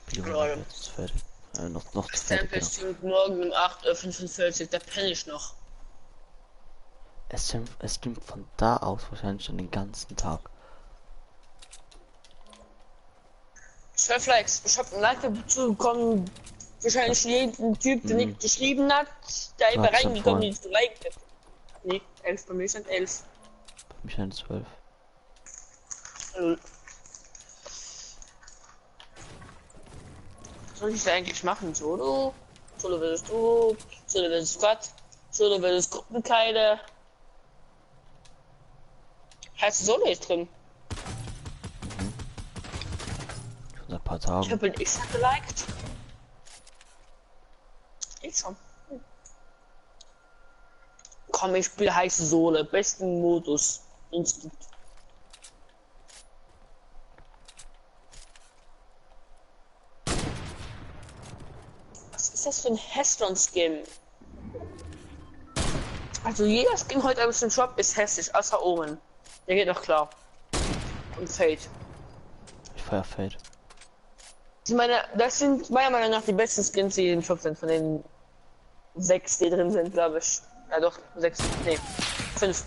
Spiel Lol. jetzt fertig. Noch zu Stempel fertig, stimmt morgen um 8:45 Uhr, da penne ich noch. genau. Es stimmt von da aus wahrscheinlich schon den ganzen Tag. 12 Likes. Ich habe ein Like dazu bekommen. Wahrscheinlich jeden Typ, der nicht geschrieben hat, der Du einfach hast schon reingekommen vorhin. ist, liked. Nee, 11, bei mir sind 11. Bei mich eine 12. Lol. Was soll ich da eigentlich machen? Solo? Solo versus Duo? Solo versus Squad? Solo versus Gruppenkeile? Heißt Solo ist drin. Schon seit ein paar Ich Tagen. habe ihn extra geliked. Ich schon. Komm, ich spiele heiße Solo. Besten Modus. Den es gibt. Was ist das für ein Heston-Skin? Also jeder Skin heute aus dem Shop ist hässlich, außer Omen. Der geht noch klar. Und Fate. Ich feier Fade. Das sind meiner Meinung nach die besten Skins, die im Shop sind, von den 6, die drin sind, glaube ich. Ja doch, 6, nee, 5.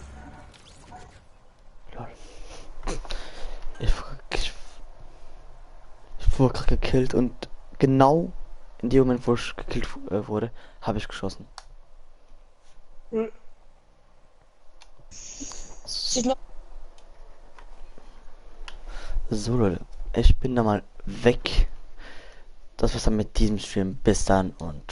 Lol. Ich wurde gerade gekillt und genau in dem Moment, wo ich gekillt wurde, habe ich geschossen. Hm. So Leute, ich bin da mal weg. Das war's dann mit diesem Stream. Bis dann und